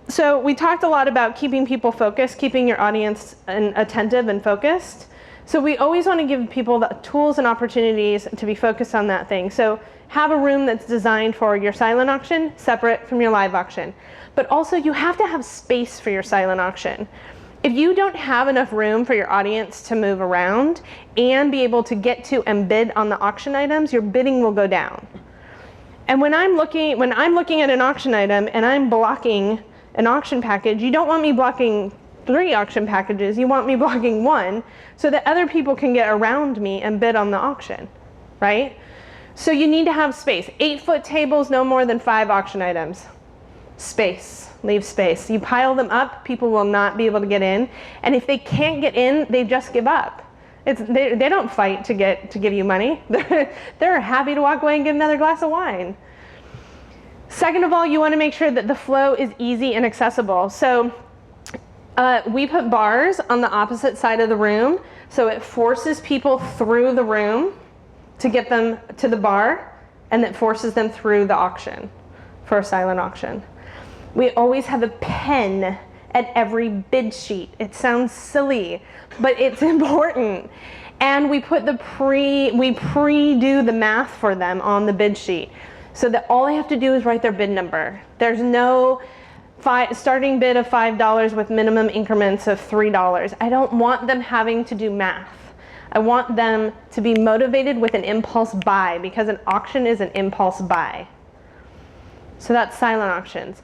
So we talked a lot about keeping people focused, keeping your audience attentive and focused. So we always want to give people the tools and opportunities to be focused on that thing. So have a room that's designed for your silent auction, separate from your live auction. But also you have to have space for your silent auction. If you don't have enough room for your audience to move around and be able to get to and bid on the auction items, your bidding will go down. And when I'm looking at an auction item and I'm blocking an auction package, you don't want me blocking 3 auction packages, you want me blocking 1 so that other people can get around me and bid on the auction, right? So you need to have space. 8-foot tables, no more than 5 auction items. Space, leave space. You pile them up, people will not be able to get in. And if they can't get in, they just give up. They don't fight to give you money. They're happy to walk away and get another glass of wine. Second of all, you want to make sure that the flow is easy and accessible. So we put bars on the opposite side of the room, so it forces people through the room to get them to the bar, and it forces them through the auction for a silent auction. We always have a pen at every bid sheet. It sounds silly, but it's important. And we put we pre-do the math for them on the bid sheet, so that all they have to do is write their bid number. There's no starting bid of $5 with minimum increments of $3. I don't want them having to do math. I want them to be motivated with an impulse buy, because an auction is an impulse buy. So that's silent auctions.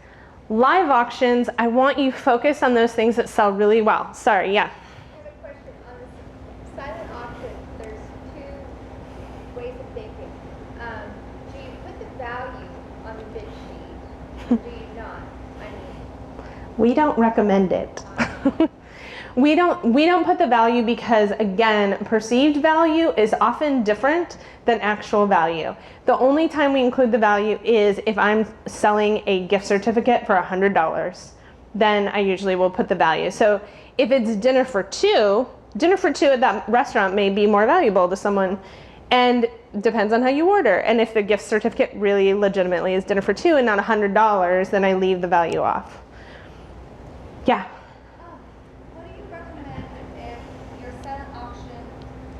Live auctions, I want you focused on those things that sell really well. Sorry, yeah. I have a question on this silent auction. There's two ways of thinking. Do you put the value on the bid sheet, or do you not? I mean, We don't recommend it. We don't put the value because, again, perceived value is often different than actual value. The only time we include the value is if I'm selling a gift certificate for $100. Then I usually will put the value. So if it's dinner for two at that restaurant may be more valuable to someone, and depends on how you order. And if the gift certificate really legitimately is dinner for two and not $100, then I leave the value off. Yeah. what do you recommend if your silent auction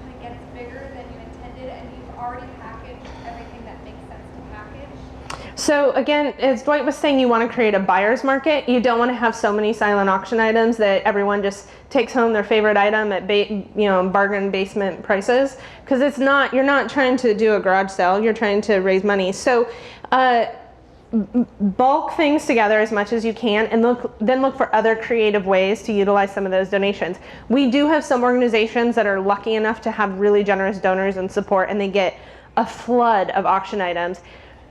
kind of gets bigger than you intended and you've already packaged everything that makes sense to package? So again, as Dwight was saying, you want to create a buyer's market. You don't want to have so many silent auction items that everyone just takes home their favorite item at bargain basement prices, because you're not trying to do a garage sale, you're trying to raise money. So bulk things together as much as you can, and then look for other creative ways to utilize some of those donations. We do have some organizations that are lucky enough to have really generous donors and support, and they get a flood of auction items.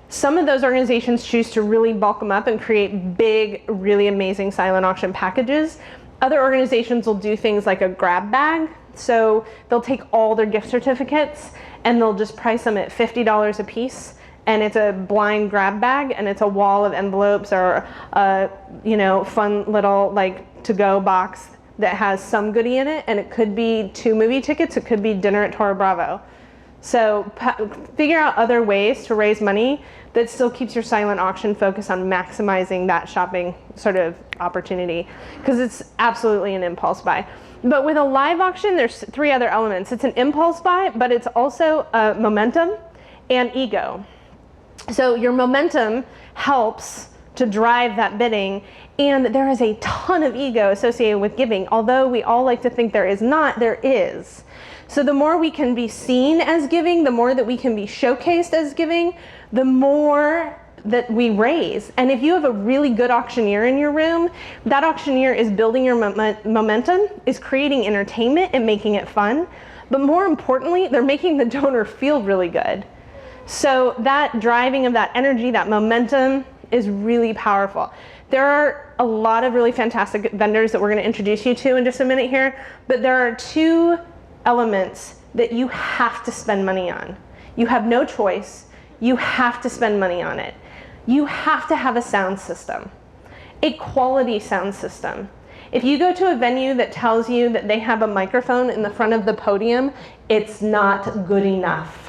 Some of those organizations choose to really bulk them up and create big, really amazing silent auction packages. Other organizations will do things like a grab bag. So they'll take all their gift certificates and they'll just price them at $50 a piece. And it's a blind grab bag, and it's a wall of envelopes or a fun little like to-go box that has some goodie in it. And it could be 2 movie tickets, it could be dinner at Toro Bravo. So figure out other ways to raise money that still keeps your silent auction focused on maximizing that shopping sort of opportunity, because it's absolutely an impulse buy. But with a live auction, there's 3 other elements. It's an impulse buy, but it's also momentum and ego. So your momentum helps to drive that bidding, and there is a ton of ego associated with giving. Although we all like to think there is not, there is. So the more we can be seen as giving, the more that we can be showcased as giving, the more that we raise. And if you have a really good auctioneer in your room, that auctioneer is building your momentum, is creating entertainment and making it fun. But more importantly, they're making the donor feel really good. So that driving of that energy, that momentum is really powerful. There are a lot of really fantastic vendors that we're going to introduce you to in just a minute here, but there are 2 elements that you have to spend money on. You have no choice. You have to spend money on it. You have to have a sound system, a quality sound system. If you go to a venue that tells you that they have a microphone in the front of the podium, it's not good enough.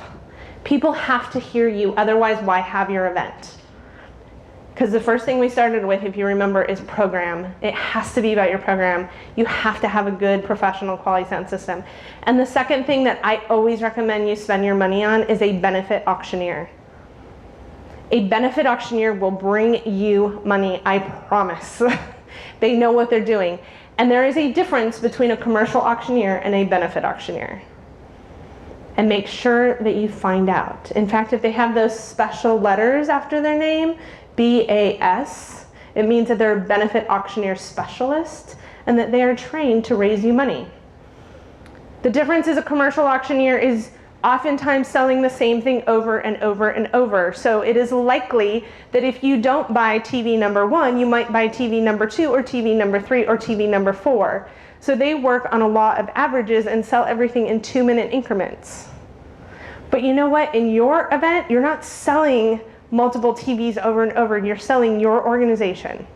People have to hear you, otherwise why have your event? Because the first thing we started with, if you remember, is program. It has to be about your program. You have to have a good professional quality sound system. And the second thing that I always recommend you spend your money on is a benefit auctioneer. A benefit auctioneer will bring you money, I promise. They know what they're doing. And there is a difference between a commercial auctioneer and a benefit auctioneer. And make sure that you find out. In fact, if they have those special letters after their name, BAS, it means that they're a benefit auctioneer specialist and that they are trained to raise you money. The difference is a commercial auctioneer is oftentimes selling the same thing over and over and over. So it is likely that if you don't buy TV number 1, you might buy TV number 2 or TV number 3 or TV number 4. So they work on a law of averages and sell everything in 2-minute increments. But you know what? In your event, you're not selling multiple TVs over and over. You're selling your organization.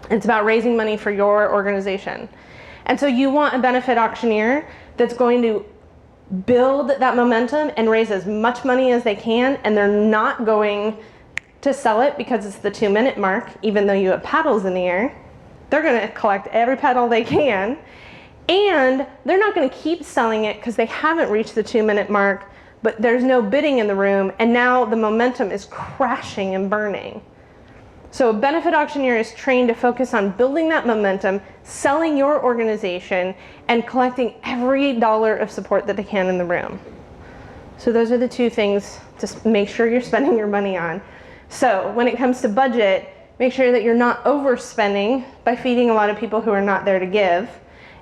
It's about raising money for your organization. And so you want a benefit auctioneer that's going to build that momentum and raise as much money as they can, and they're not going to sell it because it's the 2-minute mark, even though you have paddles in the air. They're going to collect every paddle they can, and they're not going to keep selling it because they haven't reached the 2-minute mark, but there's no bidding in the room, and now the momentum is crashing and burning. So a benefit auctioneer is trained to focus on building that momentum, selling your organization, and collecting every dollar of support that they can in the room. So those are the 2 things to make sure you're spending your money on. So when it comes to budget, make sure that you're not overspending by feeding a lot of people who are not there to give,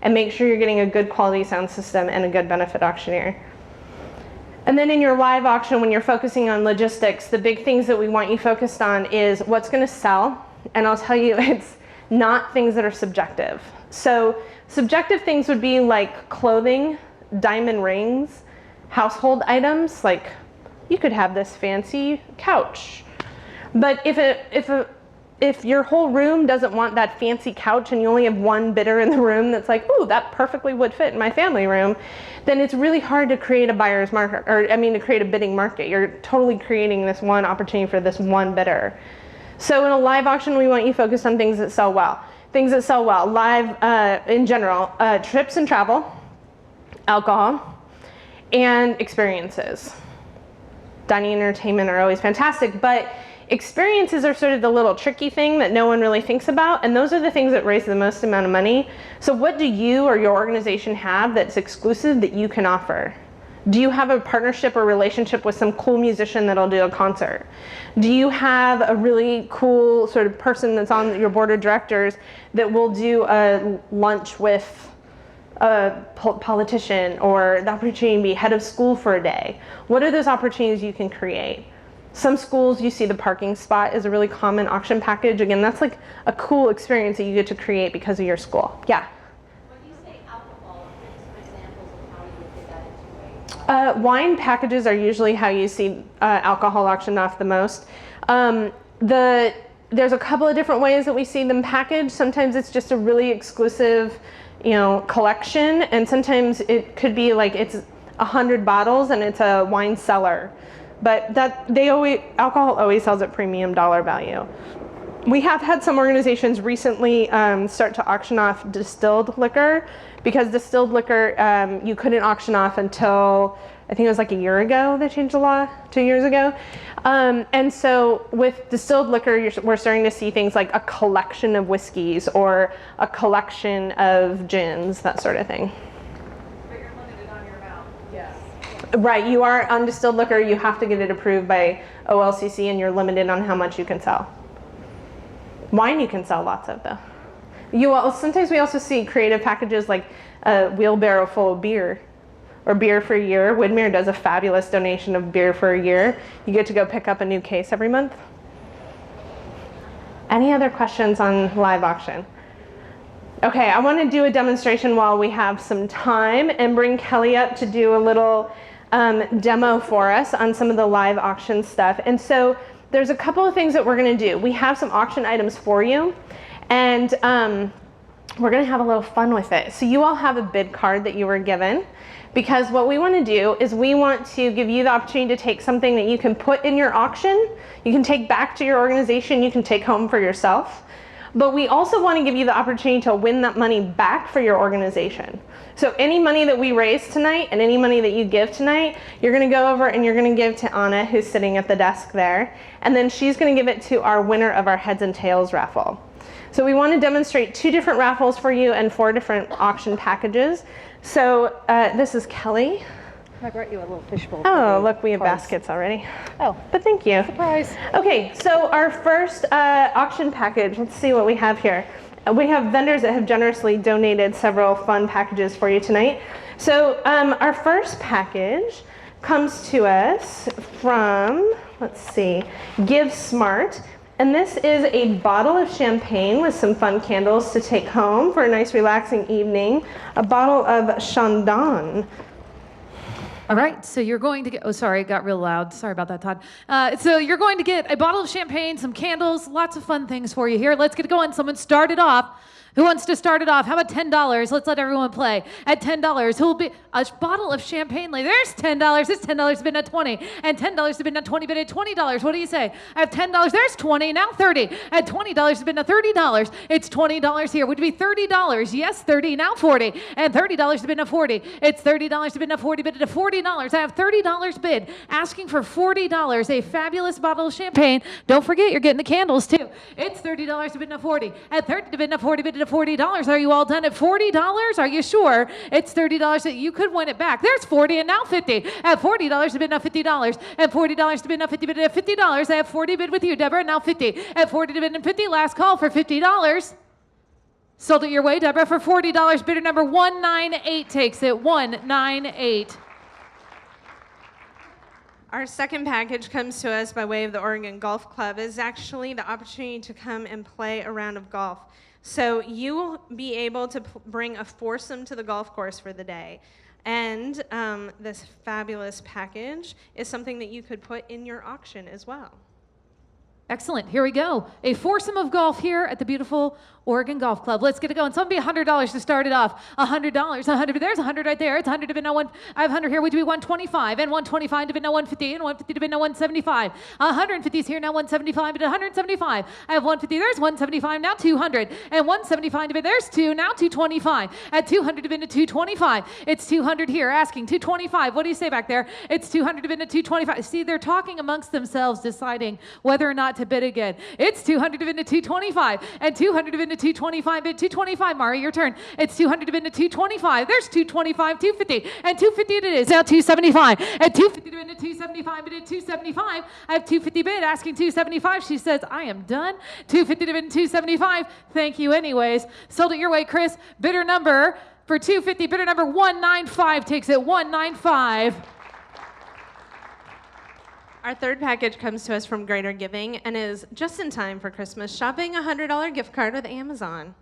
and make sure you're getting a good quality sound system and a good benefit auctioneer. And then in your live auction, when you're focusing on logistics, the big things that we want you focused on is what's going to sell. And I'll tell you, it's not things that are subjective. So subjective things would be like clothing, diamond rings, household items, like you could have this fancy couch. But if your whole room doesn't want that fancy couch and you only have one bidder in the room that's like, ooh, that perfectly would fit in my family room, then it's really hard to create a buyer's market, or to create a bidding market. You're totally creating this one opportunity for this one bidder. So in a live auction, we want you focused on things that sell well. Things that sell well, live in general, trips and travel, alcohol, and experiences. Dining and entertainment are always fantastic, but experiences are sort of the little tricky thing that no one really thinks about, and those are the things that raise the most amount of money. So what do you or your organization have that's exclusive that you can offer? Do you have a partnership or relationship with some cool musician that'll do a concert? Do you have a really cool sort of person that's on your board of directors that will do a lunch with a politician, or the opportunity to be head of school for a day? What are those opportunities you can create? Some schools, you see the parking spot is a really common auction package. Again, that's like a cool experience that you get to create because of your school. Yeah? When you say alcohol, give some examples of how you would fit that into a... Wine packages are usually how you see alcohol auctioned off the most. There's a couple of different ways that we see them packaged. Sometimes it's just a really exclusive, collection, and sometimes it could be like it's 100 bottles and it's a wine cellar. But alcohol always sells at premium dollar value. We have had some organizations recently start to auction off distilled liquor, because distilled liquor you couldn't auction off until, I think it was like a year ago they changed the law, 2 years ago. And so with distilled liquor, we're starting to see things like a collection of whiskeys or a collection of gins, that sort of thing. But you're limited on your amount. Yes. Right, you are on distilled liquor, you have to get it approved by OLCC, and you're limited on how much you can sell. Wine you can sell lots of, though. Sometimes we also see creative packages like a wheelbarrow full of beer, or beer for a year. Widmer does a fabulous donation of beer for a year. You get to go pick up a new case every month. Any other questions on live auction? Okay, I want to do a demonstration while we have some time, and bring Kelly up to do a little demo for us on some of the live auction stuff. And so there's a couple of things that we're going to do. We have some auction items for you, and we're going to have a little fun with it. So you all have a bid card that you were given, because what we want to do is we want to give you the opportunity to take something that you can put in your auction, you can take back to your organization, you can take home for yourself. But we also want to give you the opportunity to win that money back for your organization. So any money that we raise tonight and any money that you give tonight, you're going to go over and you're going to give to Anna, who's sitting at the desk there. And then she's going to give it to our winner of our Heads and Tails raffle. So we want to demonstrate 2 different raffles for you and 4 different auction packages. So this is Kelly. I brought you a little fishbowl. Oh, look, we have baskets already. Oh, But thank you. surprise. Okay, so our first auction package, let's see what we have here. We have vendors that have generously donated several fun packages for you tonight. So our first package comes to us from, let's see, Give Smart. And this is a bottle of champagne with some fun candles to take home for a nice relaxing evening. A bottle of Chandon. All right, so you're going to get, oh, sorry, it got real loud. Sorry about that, Todd. So you're going to get a bottle of champagne, some candles, lots of fun things for you here. Let's get going. Someone start it off. Who wants to start it off? How about $10? Let's let everyone play. At $10, who will be a bottle of champagne? There's $10. This $10 has been at $20, and $10 has been at $20, but at $20, what do you say? I have $10. There's $20. Now $30. At $20 has been at $30. It's $20 here. Would it be $30? Yes, $30. Now $40, and $30 has been at $40. It's $30 has been at $40, but at $40, I have $30 bid. Asking for $40, a fabulous bottle of champagne. Don't forget, you're getting the candles too. It's $30 has been at $40. At $30 has been at $40, but at at $40. Are you all done at $40? Are you sure? It's $30 that you could win it back. There's 40 and now 50. At $40 to bid, now $50. At $40 to bid, now 50 bid. At $50, I have 40 bid with you, Deborah, now 50. At 40 to bid and 50, last call for $50. Sold it your way, Deborah, for $40. Bidder number 198 takes it. 198. Our second package comes to us by way of the Oregon Golf Club. Is actually the opportunity to come and play a round of golf. So you will be able to bring a foursome to the golf course for the day. And this fabulous package is something that you could put in your auction as well. Excellent. Here we go. A foursome of golf here at the beautiful Oregon Golf Club. Let's get it going. So it'll be $100 to start it off. $100. 100. There's 100 right there. It's 100 to bid now one. I have 100 here, which would be 125, and 125 to bid now 150, and 150 to bid now 175. 150 is here now 175, but 175. I have 150. There's 175 now 200, and 175 to bid. There's 2 now 225. At 200 to bid to 225. It's 200 here. Asking 225. What do you say back there? It's 200 to bid to 225. See, they're talking amongst themselves, deciding whether or not to bid again. It's 200 to bid to 225, and 200 to bid to 225, bid 225. Mari, your turn. It's 200 to bid to 225. There's 225, 250, and 250 it is. Now 275. At 250 to bid to 275, bid at 275. I have 250 bid, asking 275. She says, I am done. 250 to bid to 275. Thank you anyways. Sold it your way, Chris. Bidder number for 250, bidder number 195 takes it. 195. Our third package comes to us from Greater Giving and is just in time for Christmas. Shopping a $100 gift card with Amazon.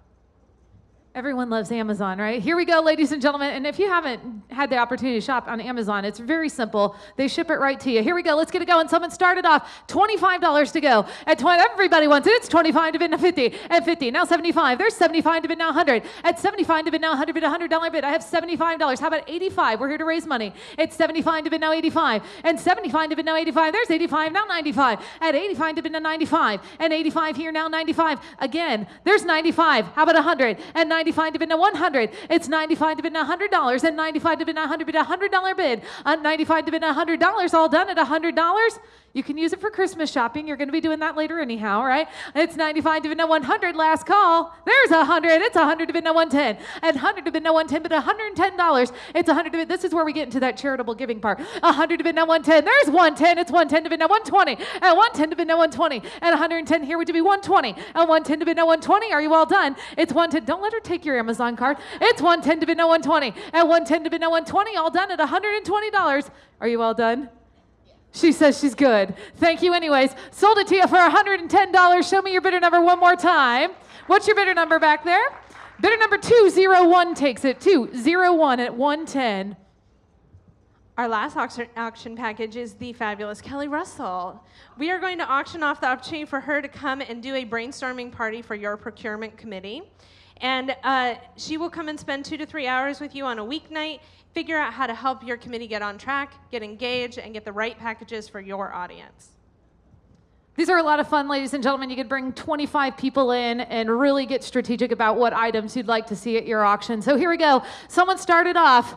Everyone loves Amazon, right? Here we go, ladies and gentlemen. And if you haven't had the opportunity to shop on Amazon, it's very simple. They ship it right to you. Here we go. Let's get it going. Someone started off. $25 to go. At 20, everybody wants it. It's 25 to bid now 50. At 50, now 75. There's 75 to bid now 100. At 75 to bid now 100 bid, $100 bid. I have $75. How about 85? We're here to raise money. It's 75 to bid now 85. And 75 to bid now 85. There's 85, now 95. At 85 to bid now 95. And 85 here, now 95. Again, there's 95. How about 100? And 95 to bid now 100. It's 95 to bid now $100, and 95 to bid now 100 bid, $100 bid. 95 to bid now $100, all done at $100. You can use it for Christmas shopping. You're going to be doing that later anyhow, right? It's 95 to bid now 100, last call. There's 100. It's 100 to bid now 110. And 100 to bid now 110, but $110. It's 100 to bid. This is where we get into that charitable giving part. 100 to bid now 110. There's 110. It's 110 to bid now 120. And 110 to bid now 120. And 110 here would be 120. And 110 to bid now 120. Are you all done? It's 110. Don't let her take your Amazon card. It's 110 to bid now 120. And 110 to bid now 120. All done at $120. Are you all done? She says she's good. Thank you anyways. Sold it to you for $110. Show me your bidder number one more time. What's your bidder number back there? Bidder number 201 takes it. 201 at 110. Our last auction package is the fabulous Kelly Russell. We are going to auction off the opportunity for her to come and do a brainstorming party for your procurement committee. And she will come and spend 2 to 3 hours with you on a weeknight, figure out how to help your committee get on track, get engaged, and get the right packages for your audience. These are a lot of fun, ladies and gentlemen. You could bring 25 people in and really get strategic about what items you'd like to see at your auction. So here we go. Someone started off.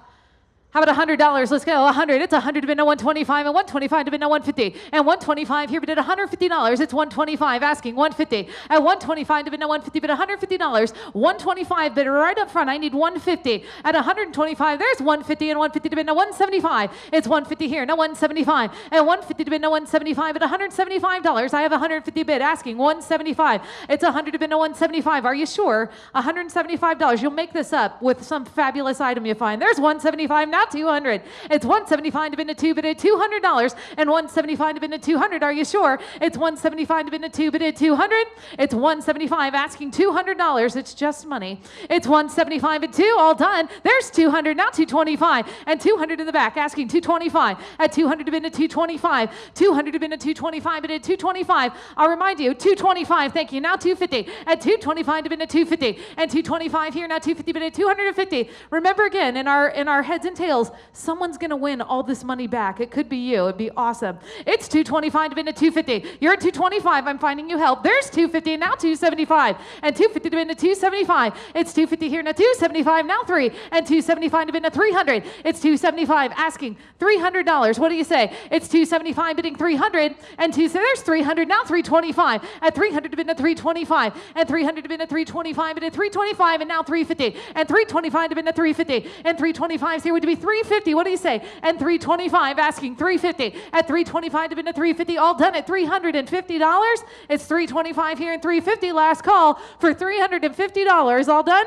How about $100? Let's go. 100. It's 100 to bid now 125, and 125 to bid now 150, and 125 here bid at $150. It's 125 asking 150. At 125 to bid now 150, bid $150. 125 bid right up front. I need 150. At 125, there's 150 and 150 to bid now 175. It's 150 here. Now 175 and 150 to bid now 175 at $175. I have 150 bid asking 175. It's 100 to bid now 175. Are you sure? $175. You'll make this up with some fabulous item you find. There's 175 now. 200. It's 175 to bid to 2 bid at $200, and 175 to bid to 200. Are you sure? It's 175 to bid to 2 bid at 200. It's 175 asking $200. It's just money. It's 175 at 2. All done. There's 200 now 225, and 200 in the back asking 225. At 200 to bid to 225. 200 to bid to 225 bid at 225. I'll remind you 225. Thank you. Now 250. At 225 to bid to 250, and 225 here now 250 bid at 250. Remember again in our heads and tails. tails, someone's gonna win all this money back. It could be you. It'd be awesome. It's $225 to win at $250. You're at $225. I'm finding you help. There's $250 and now $275 and $250 to win at $275. It's $250 here now $275 now $3 and $275 to win at $300. It's $275 asking $300. What do you say? It's $275 bidding $300 and there's $300 now $325 at $300 to win at $325 and $300 to win at $325 and at $325 and now $350 and $325 to win at $350 and $325 here would be $350. What do you say? And $325 asking $350 at $325 to win at $350. All done at $350. It's $325 here and $350. Last call for $350. All done?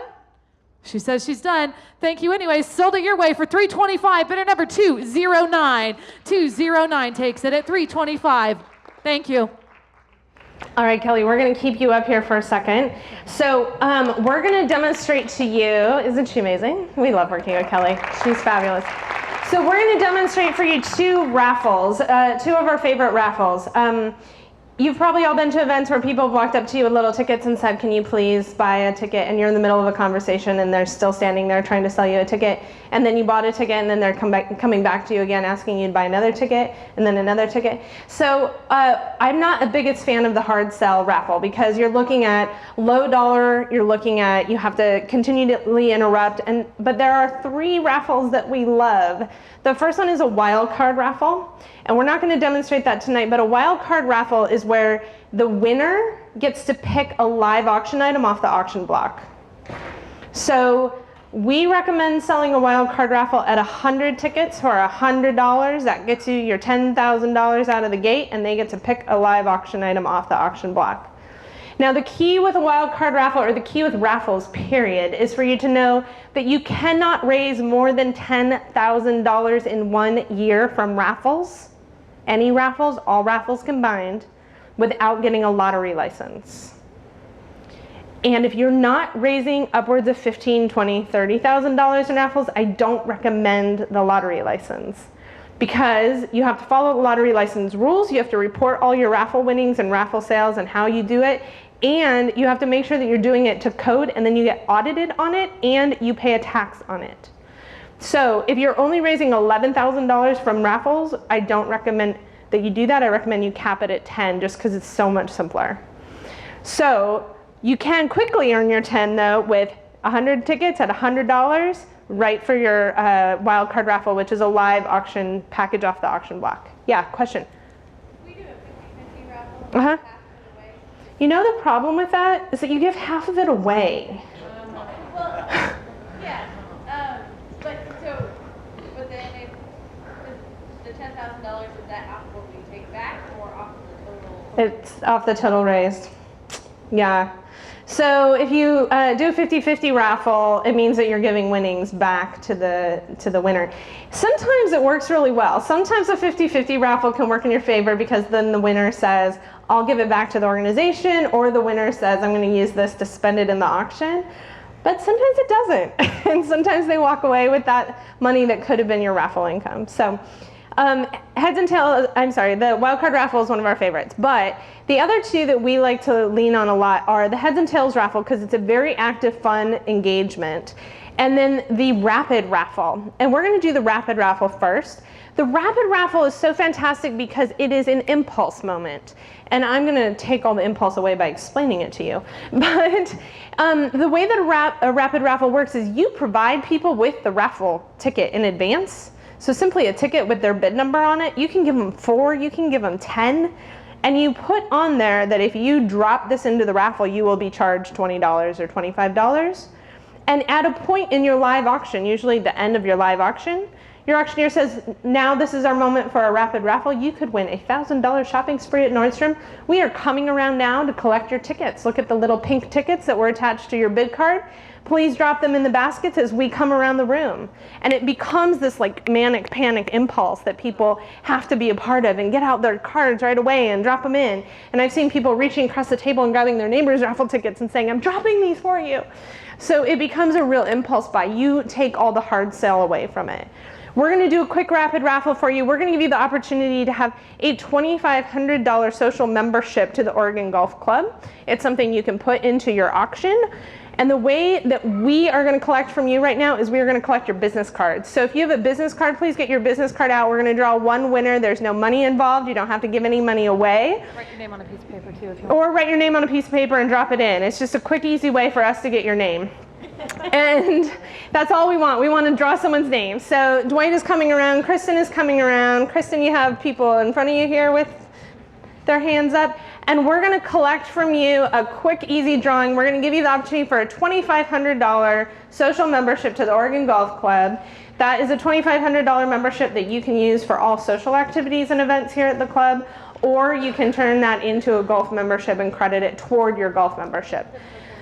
She says she's done. Thank you anyway. Sold it your way for $325. Bidder number 209. 209 takes it at $325. Thank you. All right, Kelly, we're going to keep you up here for a second. So we're going to demonstrate to you, isn't she amazing? We love working with Kelly. She's fabulous. So we're going to demonstrate for you two raffles, two of our favorite raffles. You've probably all been to events where people have walked up to you with little tickets and said, can you please buy a ticket? And you're in the middle of a conversation and they're still standing there trying to sell you a ticket. And then you bought a ticket and then they're coming back to you again asking you to buy another ticket and then another ticket. So I'm not a biggest fan of the hard sell raffle because you're looking at low dollar, you're looking at, you have to continually interrupt. But there are three raffles that we love. The first one is a wild card raffle. And we're not going to demonstrate that tonight, but a wild card raffle is where the winner gets to pick a live auction item off the auction block. So we recommend selling a wild card raffle at 100 tickets for $100. That gets you your $10,000 out of the gate, and they get to pick a live auction item off the auction block. Now the key with a wild card raffle, or the key with raffles period, is for you to know that you cannot raise more than $10,000 in 1 year from raffles, any raffles, all raffles combined, without getting a lottery license. And if you're not raising upwards of $15,000, $20,000, $30,000 in raffles, I don't recommend the lottery license, because you have to follow the lottery license rules. You have to report all your raffle winnings and raffle sales and how you do it. And you have to make sure that you're doing it to code, and then you get audited on it and you pay a tax on it. So if you're only raising $11,000 from raffles, I don't recommend that you do that. I recommend you cap it at 10 just because it's so much simpler. So you can quickly earn your 10 though with 100 tickets at $100 right for your wild card raffle, which is a live auction package off the auction block. Yeah, question? We do a 50-50 raffle. Uh-huh. Half of it away. You know the problem with that is that you give half of it away. Well, yeah. But then if the $10,000, is that off what we take back or off the total? It's off the total raised. Yeah. So if you do a 50-50 raffle, it means that you're giving winnings back to the winner. Sometimes it works really well. Sometimes a 50-50 raffle can work in your favor because then the winner says, I'll give it back to the organization, or the winner says, I'm going to use this to spend it in the auction. But sometimes it doesn't. And sometimes they walk away with that money that could have been your raffle income. So heads and tails, I'm sorry, the wild card raffle is one of our favorites. But the other two that we like to lean on a lot are the heads and tails raffle, because it's a very active, fun engagement. And then the rapid raffle. And we're going to do the rapid raffle first. The rapid raffle is so fantastic because it is an impulse moment. And I'm going to take all the impulse away by explaining it to you. But the way that a rapid raffle works is you provide people with the raffle ticket in advance. So simply a ticket with their bid number on it. You can give them 4, you can give them 10. And you put on there that if you drop this into the raffle, you will be charged $20 or $25. And at a point in your live auction, usually the end of your live auction, your auctioneer says, now this is our moment for a rapid raffle. You could win a $1,000 shopping spree at Nordstrom. We are coming around now to collect your tickets. Look at the little pink tickets that were attached to your bid card. Please drop them in the baskets as we come around the room. And it becomes this like manic panic impulse that people have to be a part of and get out their cards right away and drop them in. And I've seen people reaching across the table and grabbing their neighbor's raffle tickets and saying, I'm dropping these for you. So it becomes a real impulse buy. You take all the hard sell away from it. We're going to do a quick rapid raffle for you. We're going to give you the opportunity to have a $2,500 social membership to the Oregon Golf Club. It's something you can put into your auction. And the way that we are going to collect from you right now is we are going to collect your business cards. So if you have a business card, please get your business card out. We're going to draw one winner. There's no money involved. You don't have to give any money away. Write your name on a piece of paper too if you want. Or write your name on a piece of paper and drop it in. It's just a quick, easy way for us to get your name. And that's all we want. We want to draw someone's name. So Dwight is coming around. Kristen is coming around. Kristen, you have people in front of you here with their hands up. And we're going to collect from you a quick, easy drawing. We're going to give you the opportunity for a $2,500 social membership to the Oregon Golf Club. That is a $2,500 membership that you can use for all social activities and events here at the club, or you can turn that into a golf membership and credit it toward your golf membership.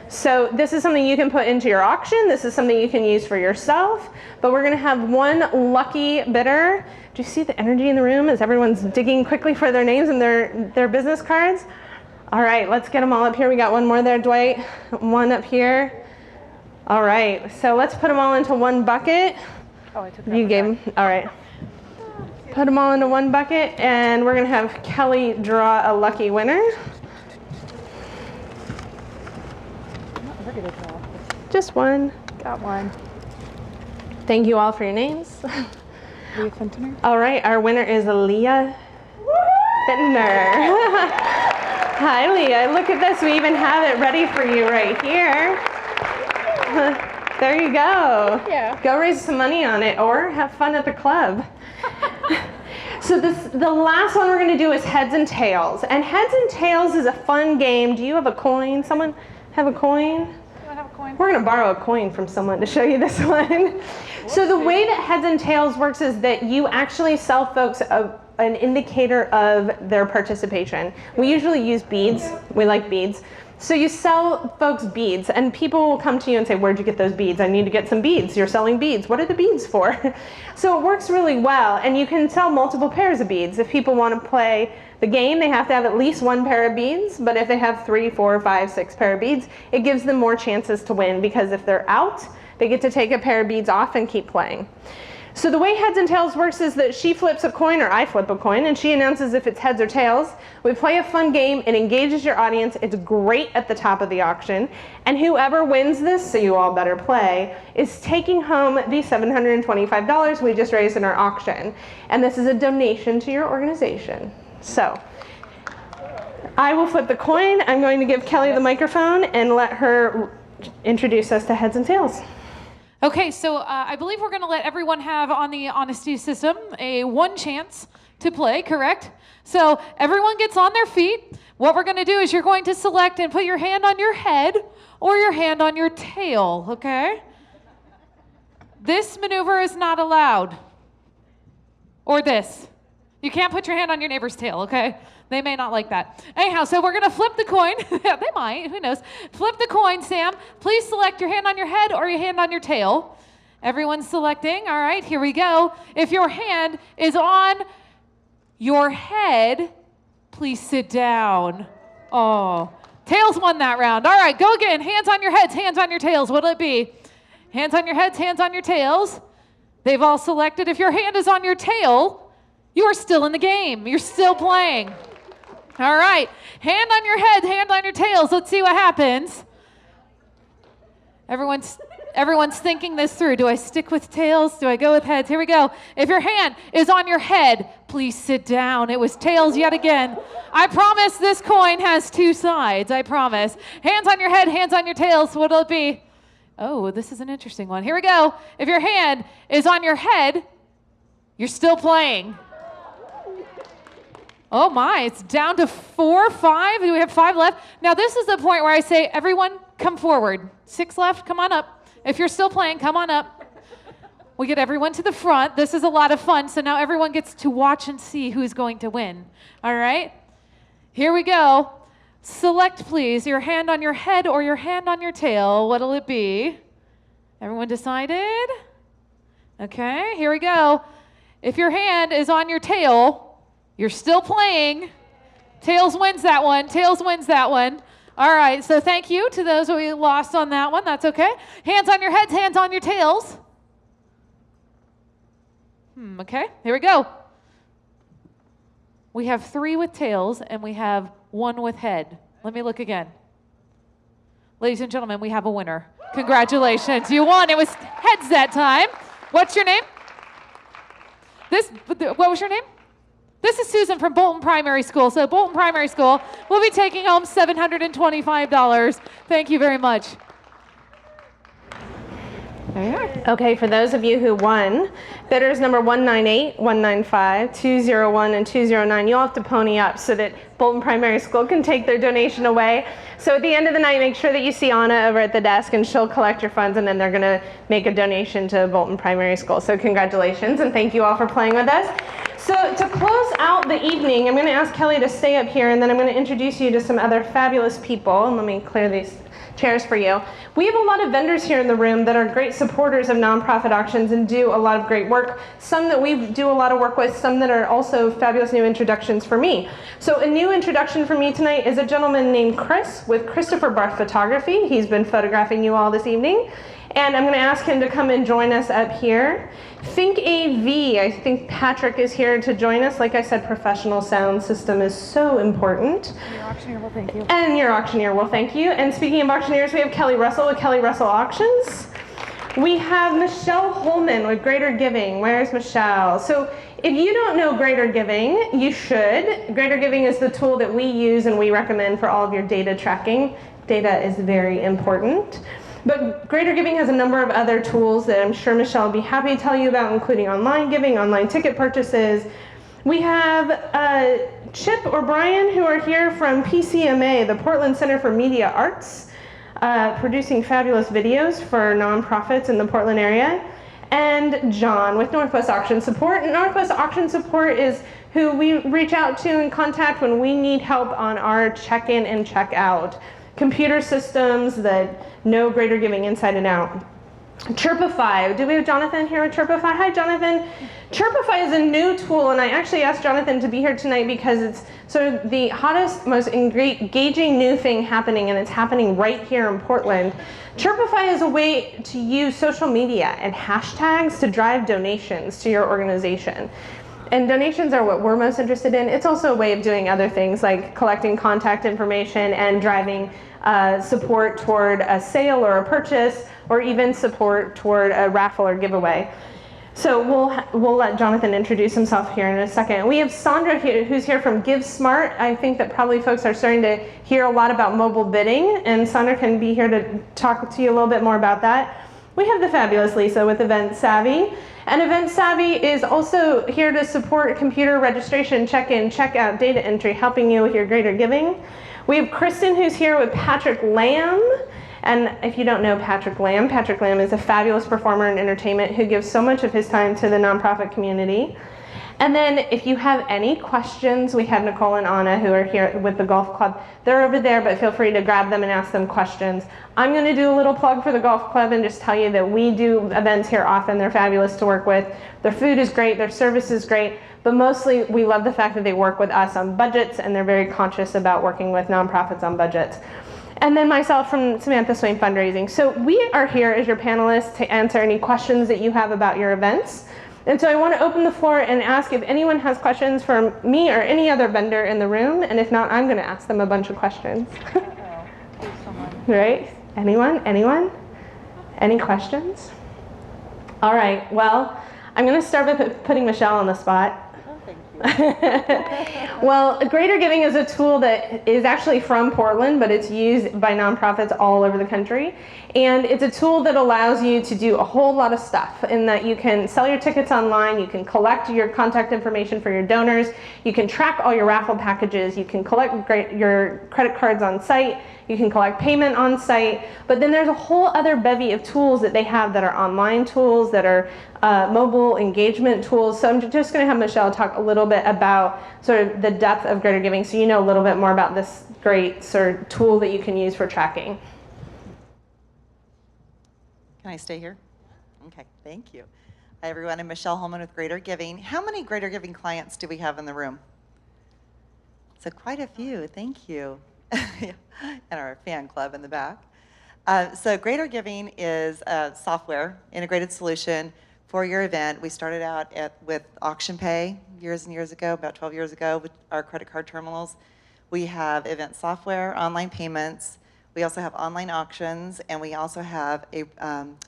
So this is something you can put into your auction. This is something you can use for yourself, but we're going to have one lucky bidder. Do you see the energy in the room as everyone's digging quickly for their names and their business cards? All right, let's get them all up here. We got one more there, Dwight. One up here. All right, so let's put them all into one bucket. Oh, I took that You one gave back. them, all right. Put them all into one bucket, and we're going to have Kelly draw a lucky winner. Look at it all. Just one. Got one. Thank you all for your names. Leah Fentiner. All right, our winner is Leah Bittner. Hi, Leah. Look at this. We even have it ready for you right here. There you go. Yeah. Go raise some money on it or have fun at the club. So the last one we're going to do is heads and tails. And heads and tails is a fun game. Do you have a coin? Someone have a coin? Do I have a coin? We're going to borrow a coin from someone to show you this one. So the way that heads and tails works is that you actually sell folks an indicator of their participation. We usually use beads. We like beads. So you sell folks beads, and people will come to you and say, where'd you get those beads? I need to get some beads. You're selling beads. What are the beads for? So it works really well, and you can sell multiple pairs of beads. If people want to play the game, they have to have at least one pair of beads, but if they have 3, 4, 5, 6 pair of beads, it gives them more chances to win, because if they're out, they get to take a pair of beads off and keep playing. So the way heads and tails works is that she flips a coin, or I flip a coin, and she announces if it's heads or tails. We play a fun game. It engages your audience. It's great at the top of the auction. And whoever wins this, so you all better play, is taking home the $725 we just raised in our auction. And this is a donation to your organization. So I will flip the coin. I'm going to give Kelly the microphone and let her introduce us to heads and tails. Okay, so I believe we're going to let everyone have on the honesty system a one chance to play, correct? So everyone gets on their feet. What we're going to do is you're going to select and put your hand on your head or your hand on your tail, okay? This maneuver is not allowed. Or this. You can't put your hand on your neighbor's tail, okay? They may not like that. Anyhow, so we're going to flip the coin. They might, who knows. Flip the coin, Sam. Please select your hand on your head or your hand on your tail. Everyone's selecting. All right, here we go. If your hand is on your head, please sit down. Oh, tails won that round. All right, go again. Hands on your heads, hands on your tails. What'll it be? Hands on your heads, hands on your tails. They've all selected. If your hand is on your tail, you are still in the game. You're still playing. All right, hand on your head, hand on your tails. Let's see what happens. Everyone's thinking this through. Do I stick with tails? Do I go with heads? Here we go. If your hand is on your head, please sit down. It was tails yet again. I promise this coin has two sides. I promise. Hands on your head, hands on your tails. What'll it be? Oh, this is an interesting one. Here we go. If your hand is on your head, you're still playing. Oh my, it's down to 4, 5. We have 5 left. Now this is the point where I say, everyone come forward. 6 left, come on up. If you're still playing, come on up. We get everyone to the front. This is a lot of fun, so now everyone gets to watch and see who's going to win. All right? Here we go. Select, please, your hand on your head or your hand on your tail. What'll it be? Everyone decided? Okay, here we go. If your hand is on your tail, you're still playing. Tails wins that one. Tails wins that one. All right, so thank you to those who we lost on that one. That's okay. Hands on your heads, hands on your tails. Okay, here we go. We have 3 with tails, and we have 1 with head. Let me look again. Ladies and gentlemen, we have a winner. Congratulations. You won. It was heads that time. What's your name? What was your name? This is Susan from Bolton Primary School. So Bolton Primary School will be taking home $725. Thank you very much. There you are. Okay, for those of you who won, bidders number 198, 195, 201, and 209, you'll have to pony up so that Bolton Primary School can take their donation away. So at the end of the night, make sure that you see Anna over at the desk and she'll collect your funds and then they're gonna make a donation to Bolton Primary School. So congratulations and thank you all for playing with us. So to close out the evening, I'm gonna ask Kelly to stay up here and then I'm gonna introduce you to some other fabulous people. And let me clear these chairs for you. We have a lot of vendors here in the room that are great supporters of nonprofit auctions and do a lot of great work. Some that we do a lot of work with, some that are also fabulous new introductions for me. So a new introduction for me tonight is a gentleman named Chris with Christopher Barth Photography. He's been photographing you all this evening. And I'm gonna ask him to come and join us up here. Think AV, I think Patrick is here to join us. Like I said, professional sound system is so important. Your auctioneer will thank you. And your auctioneer will thank you. And speaking of auctioneers, we have Kelly Russell with Kelly Russell Auctions. We have Michelle Holman with Greater Giving. Where's Michelle? So if you don't know Greater Giving, you should. Greater Giving is the tool that we use and we recommend for all of your data tracking. Data is very important. But Greater Giving has a number of other tools that I'm sure Michelle will be happy to tell you about, including online giving, online ticket purchases. We have Chip or Brian, who are here from PCMA, the Portland Center for Media Arts, producing fabulous videos for nonprofits in the Portland area. And John with Northwest Auction Support. And Northwest Auction Support is who we reach out to and contact when we need help on our check-in and check-out. Computer systems that know Greater Giving inside and out. Chirpify. Do we have Jonathan here with Chirpify? Hi, Jonathan. Chirpify is a new tool, and I actually asked Jonathan to be here tonight because it's sort of the hottest, most engaging new thing happening, and it's happening right here in Portland. Chirpify is a way to use social media and hashtags to drive donations to your organization. And donations are what we're most interested in. It's also a way of doing other things like collecting contact information and driving support toward a sale or a purchase, or even support toward a raffle or giveaway. So we'll let Jonathan introduce himself here in a second. We have Sandra here, who's here from GiveSmart. I think that probably folks are starting to hear a lot about mobile bidding, and Sandra can be here to talk to you a little bit more about that. We have the fabulous Lisa with Event Savvy. And Event Savvy is also here to support computer registration, check-in, check-out, data entry, helping you with your Greater Giving. We have Kristen, who's here with Patrick Lamb. And if you don't know Patrick Lamb is a fabulous performer in entertainment who gives so much of his time to the nonprofit community. And then if you have any questions, we have Nicole and Anna who are here with the golf club. They're over there, but feel free to grab them and ask them questions. I'm going to do a little plug for the golf club and just tell you that we do events here often. They're fabulous to work with. Their food is great, their service is great, but mostly we love the fact that they work with us on budgets and they're very conscious about working with nonprofits on budgets. And then myself from Samantha Swaim Fundraising. So we are here as your panelists to answer any questions that you have about your events. And so I want to open the floor and ask if anyone has questions for me or any other vendor in the room. And if not, I'm going to ask them a bunch of questions. Right? Anyone? Anyone? Any questions? All right. Well, I'm going to start by putting Michelle on the spot. Well, Greater Giving is a tool that is actually from Portland, but it's used by nonprofits all over the country. And it's a tool that allows you to do a whole lot of stuff in that you can sell your tickets online, you can collect your contact information for your donors, you can track all your raffle packages, you can collect your credit cards on site, you can collect payment on site, but then there's a whole other bevy of tools that they have that are online tools, that are mobile engagement tools. So I'm just going to have Michelle talk a little bit about sort of the depth of Greater Giving so you know a little bit more about this great sort of tool that you can use for tracking. Can I stay here? Okay, thank you. Hi everyone, I'm Michelle Holman with Greater Giving. How many Greater Giving clients do we have in the room? So quite a few, thank you. And our fan club in the back. So Greater Giving is a software integrated solution for your event. We started out with AuctionPay years and years ago, about 12 years ago, with our credit card terminals. We have event software, online payments. We also have online auctions, and we also have a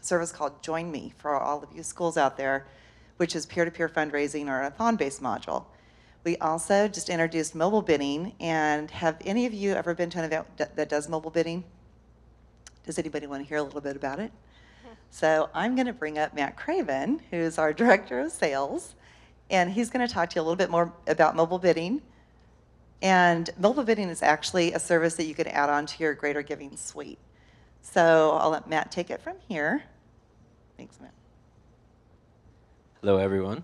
service called Join Me for all of you schools out there, which is peer-to-peer fundraising or a thon-based module. We also just introduced mobile bidding, and have any of you ever been to an event that does mobile bidding? Does anybody want to hear a little bit about it? So I'm going to bring up Matt Craven, who's our Director of Sales, and he's going to talk to you a little bit more about mobile bidding. And mobile bidding is actually a service that you can add on to your Greater Giving suite. So I'll let Matt take it from here. Thanks, Matt. Hello, everyone.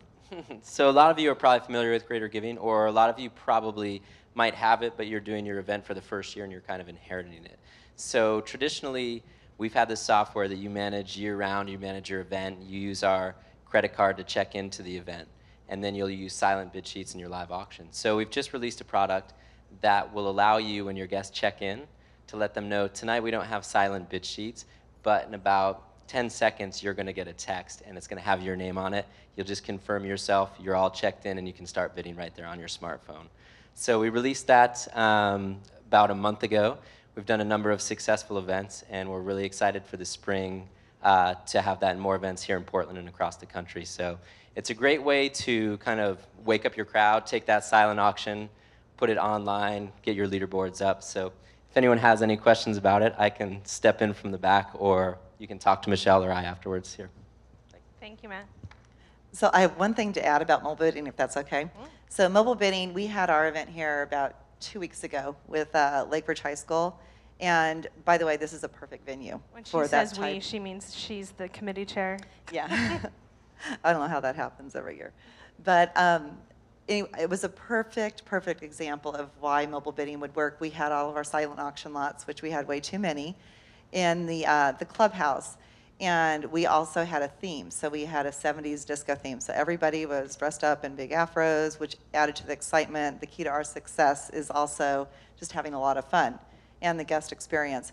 So a lot of you are probably familiar with Greater Giving, or a lot of you probably might have it, but you're doing your event for the first year and you're kind of inheriting it. So traditionally, we've had this software that you manage year-round, you manage your event, you use our credit card to check into the event, and then you'll use silent bid sheets in your live auction. So we've just released a product that will allow you, when your guests check in, to let them know, tonight we don't have silent bid sheets, but in about 10 seconds you're going to get a text, and it's going to have your name on it. You'll just confirm yourself, you're all checked in, and you can start bidding right there on your smartphone. So we released that about a month ago. We've done a number of successful events, and we're really excited for the spring to have that in more events here in Portland and across the country. So it's a great way to kind of wake up your crowd, take that silent auction, put it online, get your leaderboards up. So if anyone has any questions about it, I can step in from the back, or you can talk to Michelle or I afterwards here. Thank you, Matt. So I have one thing to add about mobile bidding, if that's okay. So mobile bidding, we had our event here about 2 weeks ago with Lake Ridge High School. And by the way, this is a perfect venue When she for that says type. we, she means she's the committee chair. Yeah. I don't know how that happens every year. But anyway, it was a perfect example of why mobile bidding would work. We had all of our silent auction lots, which we had way too many, in the clubhouse. And we also had a theme. So we had a 70s disco theme. So everybody was dressed up in big afros, which added to the excitement. The key to our success is also just having a lot of fun and the guest experience.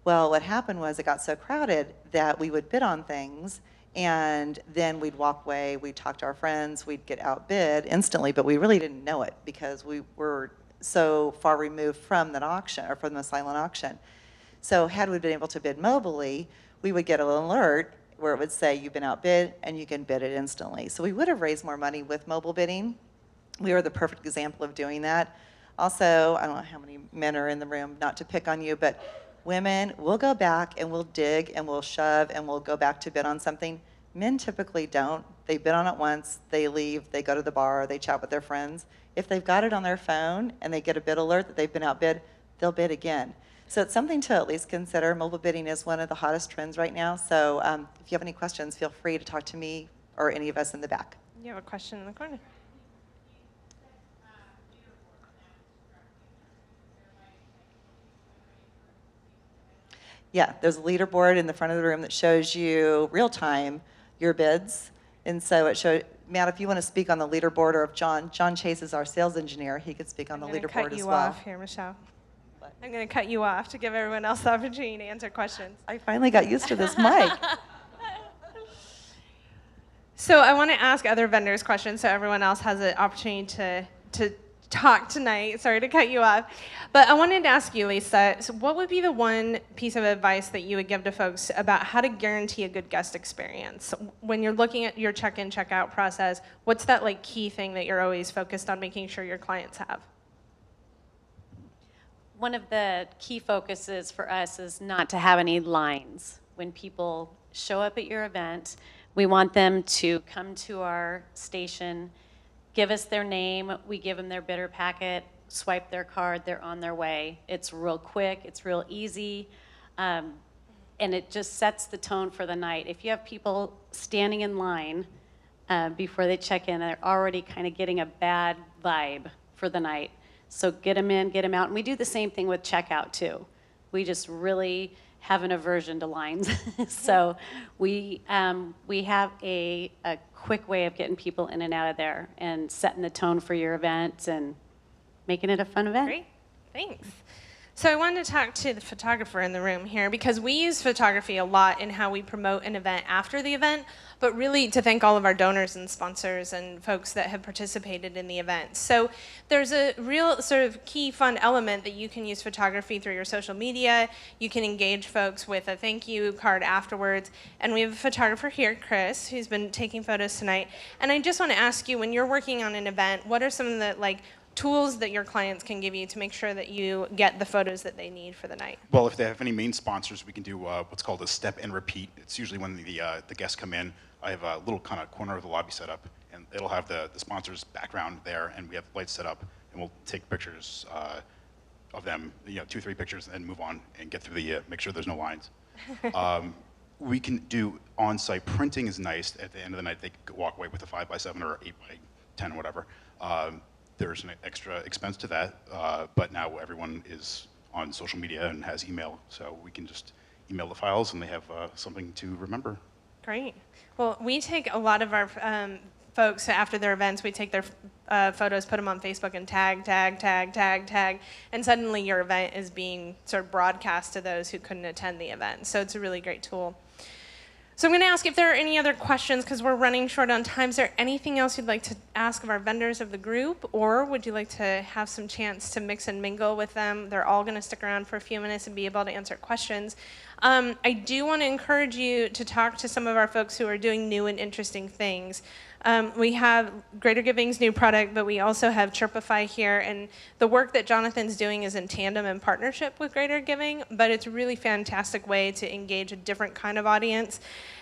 Well, what happened was it got so crowded that we would bid on things, and then we'd walk away, we'd talk to our friends, we'd get outbid instantly, but we really didn't know it because we were so far removed from that auction, or from the silent auction. So had we been able to bid mobily, we would get an alert where it would say you've been outbid and you can bid it instantly. So we would have raised more money with mobile bidding. We were the perfect example of doing that. Also, I don't know how many men are in the room, not to pick on you, but women, we'll go back and we'll dig and we'll shove and we'll go back to bid on something. Men typically don't. They bid on it once, they leave, they go to the bar, they chat with their friends. If they've got it on their phone and they get a bid alert that they've been outbid, they'll bid again. So it's something to at least consider. Mobile bidding is one of the hottest trends right now. So if you have any questions, feel free to talk to me or any of us in the back. You have a question in the corner. Yeah, there's a leaderboard in the front of the room that shows you real time your bids. And so it showed, Matt, if you want to speak on the leaderboard, or if John Chase is our sales engineer, he could speak on the leaderboard as well. I'm going to cut you off here, Michelle. What? I'm going to cut you off to give everyone else the opportunity to answer questions. I finally got used to this mic. So I want to ask other vendors questions so everyone else has an opportunity to talk tonight. Sorry to cut you off. But I wanted to ask you, Lisa, so what would be the one piece of advice that you would give to folks about how to guarantee a good guest experience? When you're looking at your check-in, check-out process, what's that like key thing that you're always focused on making sure your clients have? One of the key focuses for us is not to have any lines. When people show up at your event, we want them to come to our station, give us their name, we give them their bidder packet, swipe their card, they're on their way. It's real quick, it's real easy, and it just sets the tone for the night. If you have people standing in line before they check in, they're already kind of getting a bad vibe for the night. So get them in, get them out. And we do the same thing with checkout too. We just really have an aversion to lines. So we have a quick way of getting people in and out of there and setting the tone for your event and making it a fun event. Great, thanks. So I wanted to talk to the photographer in the room here because we use photography a lot in how we promote an event after the event, but really to thank all of our donors and sponsors and folks that have participated in the event. So there's a real sort of key fun element that you can use photography through your social media. You can engage folks with a thank you card afterwards. And we have a photographer here, Chris, who's been taking photos tonight. And I just want to ask you, when you're working on an event, what are some of the tools that your clients can give you to make sure that you get the photos that they need for the night? Well, if they have any main sponsors, we can do what's called a step and repeat. It's usually when the guests come in. I have a little kind of corner of the lobby set up, and it'll have the sponsor's background there, and we have lights set up, and we'll take pictures of them, 2 or 3 pictures, and then move on and get through make sure there's no lines. We can do on-site printing is nice. At the end of the night, they could walk away with a 5x7 or 8x10, whatever. There's an extra expense to that, but now everyone is on social media and has email, so we can just email the files and they have something to remember. Great. Well, we take a lot of our folks after their events, we take their photos, put them on Facebook and tag, and suddenly your event is being sort of broadcast to those who couldn't attend the event. So it's a really great tool. So I'm going to ask if there are any other questions because we're running short on time. Is there anything else you'd like to ask of our vendors of the group, or would you like to have some chance to mix and mingle with them? They're all going to stick around for a few minutes and be able to answer questions. I do want to encourage you to talk to some of our folks who are doing new and interesting things. We have Greater Giving's new product, but we also have Chirpify here, and the work that Jonathan's doing is in tandem and partnership with Greater Giving, but it's a really fantastic way to engage a different kind of audience.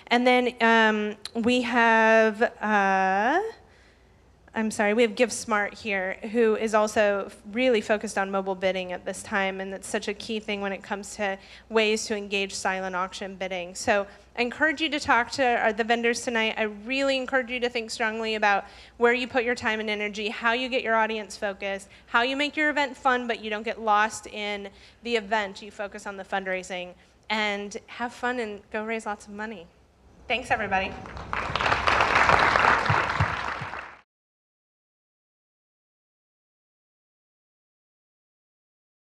And then we have, we have GiveSmart here, who is also really focused on mobile bidding at this time, and it's such a key thing when it comes to ways to engage silent auction bidding. So I encourage you to talk to the vendors tonight. I really encourage you to think strongly about where you put your time and energy, how you get your audience focused, how you make your event fun, but you don't get lost in the event. You focus on the fundraising, and have fun and go raise lots of money. Thanks, everybody.